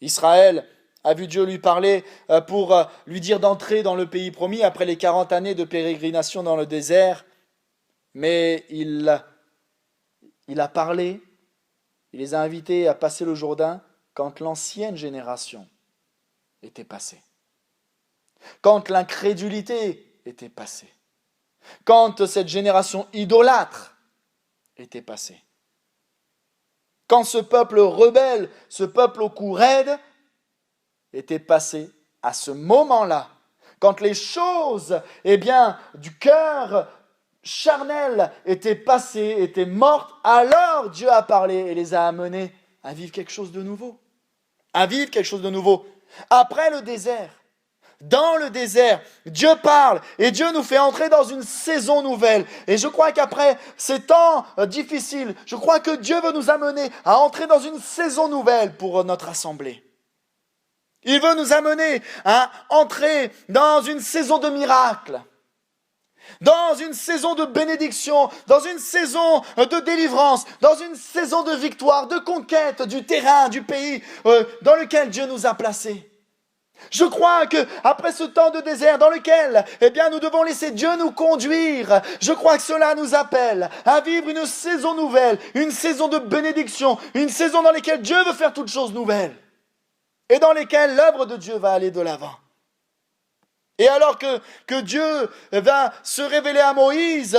Israël a vu Dieu lui parler pour lui dire d'entrer dans le pays promis après les 40 années de pérégrination dans le désert, mais il a parlé, il les a invités à passer le Jourdain quand l'ancienne génération était passée, quand l'incrédulité était passée, quand cette génération idolâtre était passée, quand ce peuple rebelle, ce peuple au cou raide, était passé à ce moment-là, quand les choses, du cœur charnel étaient passées, étaient mortes, alors Dieu a parlé et les a amenés à vivre quelque chose de nouveau. À vivre quelque chose de nouveau. Après le désert, dans le désert, Dieu parle et Dieu nous fait entrer dans une saison nouvelle. Et je crois qu'après ces temps difficiles, je crois que Dieu veut nous amener à entrer dans une saison nouvelle pour notre assemblée. Il veut nous amener à entrer dans une saison de miracles, dans une saison de bénédiction, dans une saison de délivrance, dans une saison de victoire, de conquête du terrain, du pays dans lequel Dieu nous a placés. Je crois que après ce temps de désert dans lequel nous devons laisser Dieu nous conduire, je crois que cela nous appelle à vivre une saison nouvelle, une saison de bénédiction, une saison dans laquelle Dieu veut faire toutes choses nouvelles et dans lesquelles l'œuvre de Dieu va aller de l'avant. Et alors que Dieu va se révéler à Moïse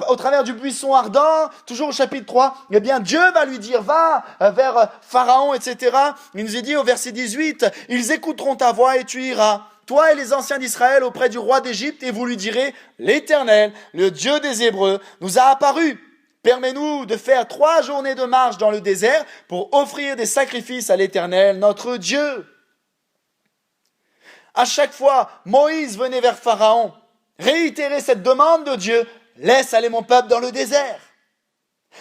au travers du buisson ardent, toujours au chapitre 3, Dieu va lui dire, va vers Pharaon, etc. Il nous est dit au verset 18, « Ils écouteront ta voix et tu iras, toi et les anciens d'Israël, auprès du roi d'Égypte, et vous lui direz, l'Éternel, le Dieu des Hébreux, nous a apparu. Permets-nous de faire 3 journées de marche dans le désert pour offrir des sacrifices à l'Éternel, notre Dieu. » À chaque fois, Moïse venait vers Pharaon, réitérer cette demande de Dieu, « Laisse aller mon peuple dans le désert.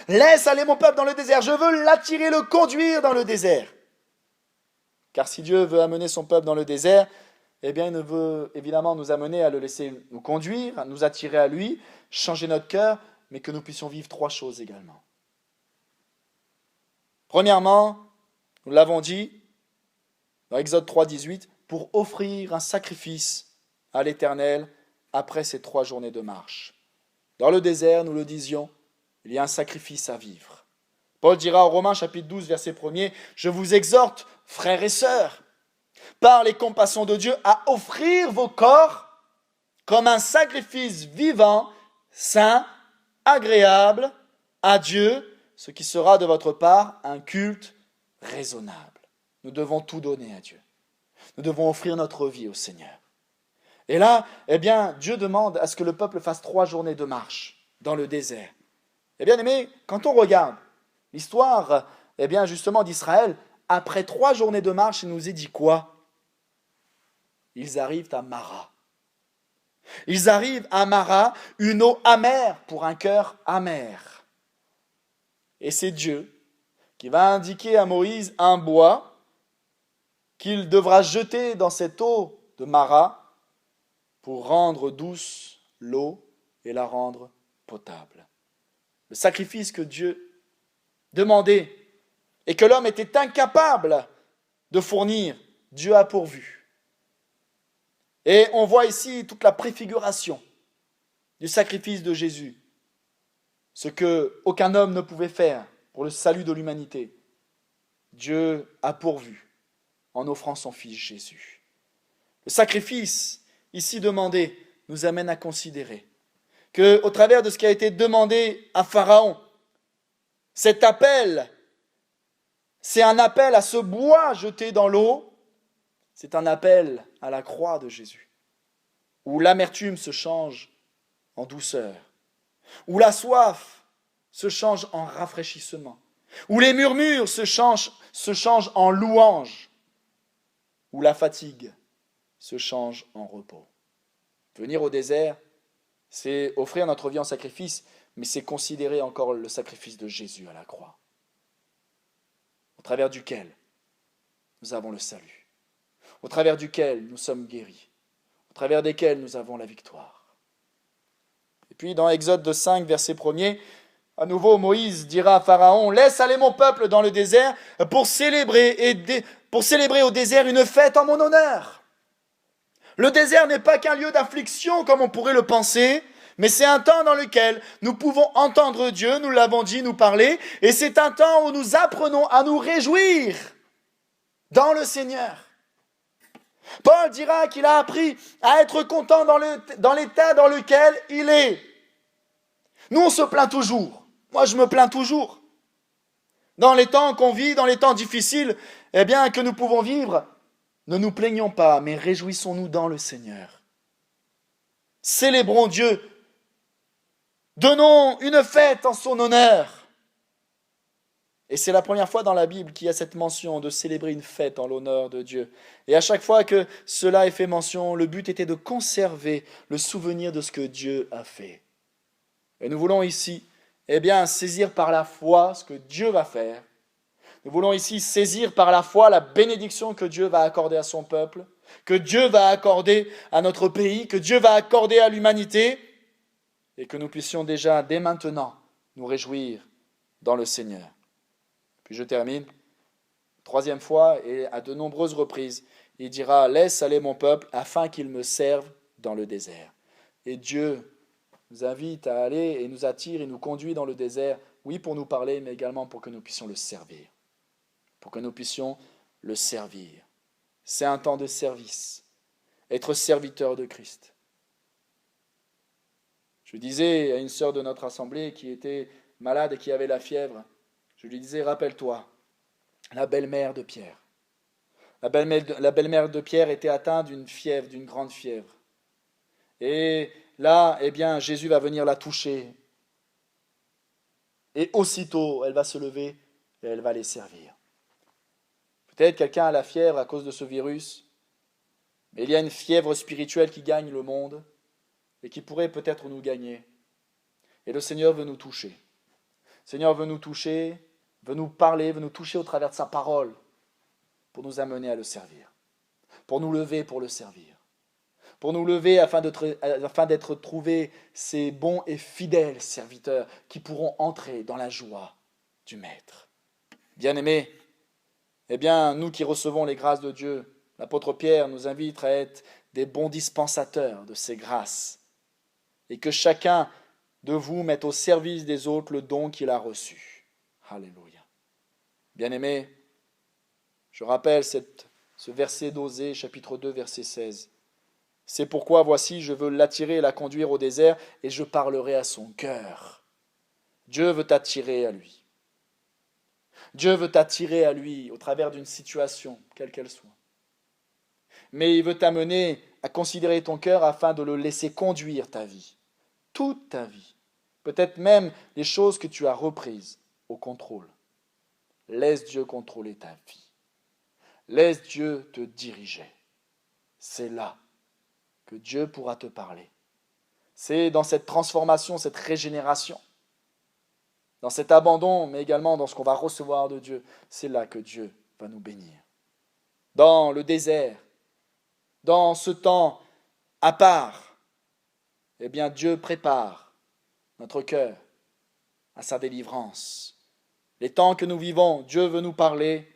Laisse aller mon peuple dans le désert. Je veux l'attirer, le conduire dans le désert. » Car si Dieu veut amener son peuple dans le désert, il veut évidemment nous amener à le laisser nous conduire, à nous attirer à lui, changer notre cœur, mais que nous puissions vivre 3 choses également. Premièrement, nous l'avons dit, dans Exode 3, 18, pour offrir un sacrifice à l'Éternel après ces 3 journées de marche. Dans le désert, nous le disions, il y a un sacrifice à vivre. Paul dira en Romains chapitre 12, verset 1er, « Je vous exhorte, frères et sœurs, par les compassions de Dieu, à offrir vos corps comme un sacrifice vivant, saint, agréable à Dieu, ce qui sera de votre part un culte raisonnable. » Nous devons tout donner à Dieu. Nous devons offrir notre vie au Seigneur. Et là, Dieu demande à ce que le peuple fasse 3 journées de marche dans le désert. Et bien aimé, quand on regarde l'histoire, justement d'Israël, après 3 journées de marche, il nous est dit quoi? Ils arrivent à Mara. Ils arrivent à Mara, une eau amère pour un cœur amer. Et c'est Dieu qui va indiquer à Moïse un bois qu'il devra jeter dans cette eau de Mara pour rendre douce l'eau et la rendre potable. Le sacrifice que Dieu demandait et que l'homme était incapable de fournir, Dieu a pourvu. Et on voit ici toute la préfiguration du sacrifice de Jésus. Ce que aucun homme ne pouvait faire pour le salut de l'humanité. Dieu a pourvu en offrant son Fils Jésus. Le sacrifice ici demandé nous amène à considérer qu'au travers de ce qui a été demandé à Pharaon, cet appel, c'est un appel à ce bois jeté dans l'eau, c'est un appel à la croix de Jésus, où l'amertume se change en douceur, où la soif se change en rafraîchissement, où les murmures se changent en louange, où la fatigue se change en repos. Venir au désert, c'est offrir notre vie en sacrifice, mais c'est considérer encore le sacrifice de Jésus à la croix, au travers duquel nous avons le salut, au travers duquel nous sommes guéris, au travers desquels nous avons la victoire. Et puis dans Exode 5, verset 1er, à nouveau Moïse dira à Pharaon, « Laisse aller mon peuple dans le désert pour célébrer au désert une fête en mon honneur. » Le désert n'est pas qu'un lieu d'affliction comme on pourrait le penser, mais c'est un temps dans lequel nous pouvons entendre Dieu, nous l'avons dit, nous parler, et c'est un temps où nous apprenons à nous réjouir dans le Seigneur. Paul dira qu'il a appris à être content dans l'état dans lequel il est. Nous, on se plaint toujours. Moi, je me plains toujours. Dans les temps qu'on vit, dans les temps difficiles, eh bien, que nous pouvons vivre, ne nous plaignons pas, mais réjouissons-nous dans le Seigneur. Célébrons Dieu. Donnons une fête en son honneur. Et c'est la première fois dans la Bible qu'il y a cette mention de célébrer une fête en l'honneur de Dieu. Et à chaque fois que cela est fait mention, le but était de conserver le souvenir de ce que Dieu a fait. Et nous voulons ici, saisir par la foi ce que Dieu va faire. Nous voulons ici saisir par la foi la bénédiction que Dieu va accorder à son peuple, que Dieu va accorder à notre pays, que Dieu va accorder à l'humanité, et que nous puissions déjà, dès maintenant, nous réjouir dans le Seigneur. Puis je termine. Troisième fois, et à de nombreuses reprises, il dira « Laisse aller mon peuple afin qu'il me serve dans le désert. » Et Dieu nous invite à aller et nous attire et nous conduit dans le désert, oui, pour nous parler, mais également pour que nous puissions le servir. Pour que nous puissions le servir. C'est un temps de service. Être serviteur de Christ. Je disais à une sœur de notre assemblée qui était malade et qui avait la fièvre, je lui disais, rappelle-toi, la belle-mère de Pierre. La belle-mère de Pierre était atteinte d'une fièvre, d'une grande fièvre. Et là, Jésus va venir la toucher. Et aussitôt, elle va se lever et elle va les servir. Peut-être quelqu'un a la fièvre à cause de ce virus, mais il y a une fièvre spirituelle qui gagne le monde et qui pourrait peut-être nous gagner. Et le Seigneur veut nous toucher. Le Seigneur veut nous toucher, veut nous parler, veut nous toucher au travers de sa parole pour nous amener à le servir, pour nous lever pour le servir, pour nous lever afin d'être trouvés ces bons et fidèles serviteurs qui pourront entrer dans la joie du Maître. Bien-aimés, nous qui recevons les grâces de Dieu, l'apôtre Pierre nous invite à être des bons dispensateurs de ces grâces et que chacun de vous mette au service des autres le don qu'il a reçu. Alléluia. Bien-aimés, je rappelle ce verset d'Osée, chapitre 2, verset 16. C'est pourquoi, voici, je veux l'attirer et la conduire au désert, et je parlerai à son cœur. Dieu veut t'attirer à lui. Dieu veut t'attirer à lui au travers d'une situation, quelle qu'elle soit. Mais il veut t'amener à considérer ton cœur afin de le laisser conduire ta vie, toute ta vie. Peut-être même les choses que tu as reprises au contrôle. Laisse Dieu contrôler ta vie. Laisse Dieu te diriger. C'est là que Dieu pourra te parler. C'est dans cette transformation, cette régénération, dans cet abandon, mais également dans ce qu'on va recevoir de Dieu, c'est là que Dieu va nous bénir. Dans le désert, dans ce temps à part, Dieu prépare notre cœur à sa délivrance. Les temps que nous vivons, Dieu veut nous parler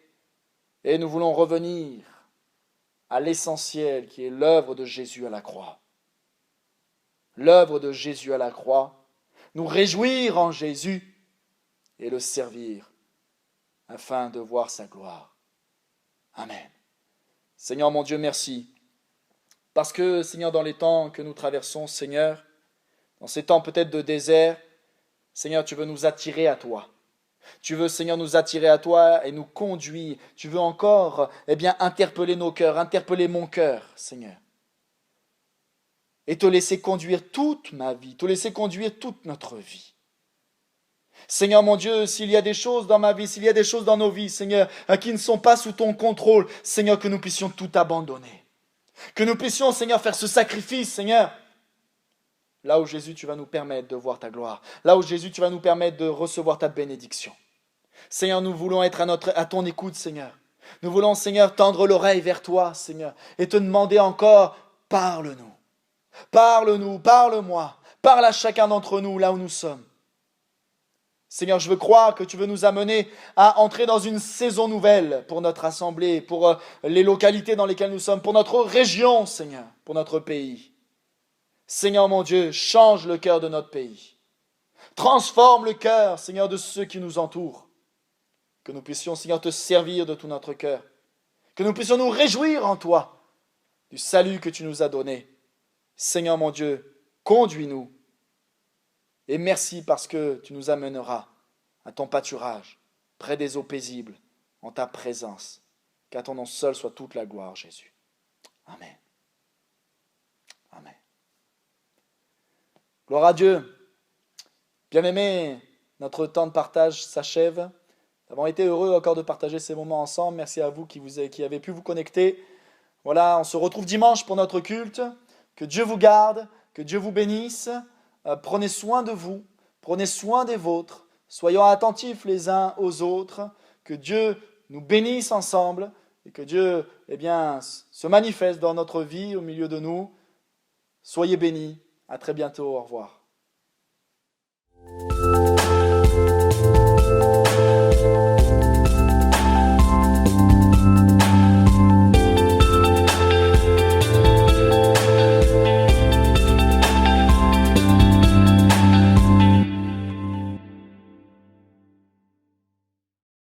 et nous voulons revenir à l'essentiel qui est l'œuvre de Jésus à la croix. L'œuvre de Jésus à la croix, nous réjouir en Jésus et le servir afin de voir sa gloire. Amen. Seigneur mon Dieu, merci. Parce que, Seigneur, dans les temps que nous traversons, Seigneur, dans ces temps peut-être de désert, Seigneur, tu veux nous attirer à toi. Tu veux, Seigneur, nous attirer à toi et nous conduire. Tu veux encore, interpeller nos cœurs, interpeller mon cœur, Seigneur. Et te laisser conduire toute ma vie, te laisser conduire toute notre vie. Seigneur mon Dieu, s'il y a des choses dans ma vie, s'il y a des choses dans nos vies, Seigneur, qui ne sont pas sous ton contrôle, Seigneur, que nous puissions tout abandonner. Que nous puissions, Seigneur, faire ce sacrifice, Seigneur. Là où Jésus, tu vas nous permettre de voir ta gloire. Là où Jésus, tu vas nous permettre de recevoir ta bénédiction. Seigneur, nous voulons être à ton écoute, Seigneur. Nous voulons, Seigneur, tendre l'oreille vers toi, Seigneur, et te demander encore, parle-nous. Parle-nous, parle-moi. Parle à chacun d'entre nous, là où nous sommes. Seigneur, je veux croire que tu veux nous amener à entrer dans une saison nouvelle pour notre assemblée, pour les localités dans lesquelles nous sommes, pour notre région, Seigneur, pour notre pays. Seigneur mon Dieu, change le cœur de notre pays. Transforme le cœur, Seigneur, de ceux qui nous entourent. Que nous puissions, Seigneur, te servir de tout notre cœur. Que nous puissions nous réjouir en toi du salut que tu nous as donné. Seigneur mon Dieu, conduis-nous. Et merci parce que tu nous amèneras à ton pâturage, près des eaux paisibles, en ta présence. Qu'à ton nom seul soit toute la gloire, Jésus. Amen. Amen. Gloire à Dieu. Bien-aimés, notre temps de partage s'achève. Nous avons été heureux encore de partager ces moments ensemble. Merci à vous qui avez pu vous connecter. Voilà, on se retrouve dimanche pour notre culte. Que Dieu vous garde, que Dieu vous bénisse. Prenez soin de vous, prenez soin des vôtres. Soyons attentifs les uns aux autres. Que Dieu nous bénisse ensemble et que Dieu se manifeste dans notre vie, au milieu de nous. Soyez bénis. À très bientôt. Au revoir.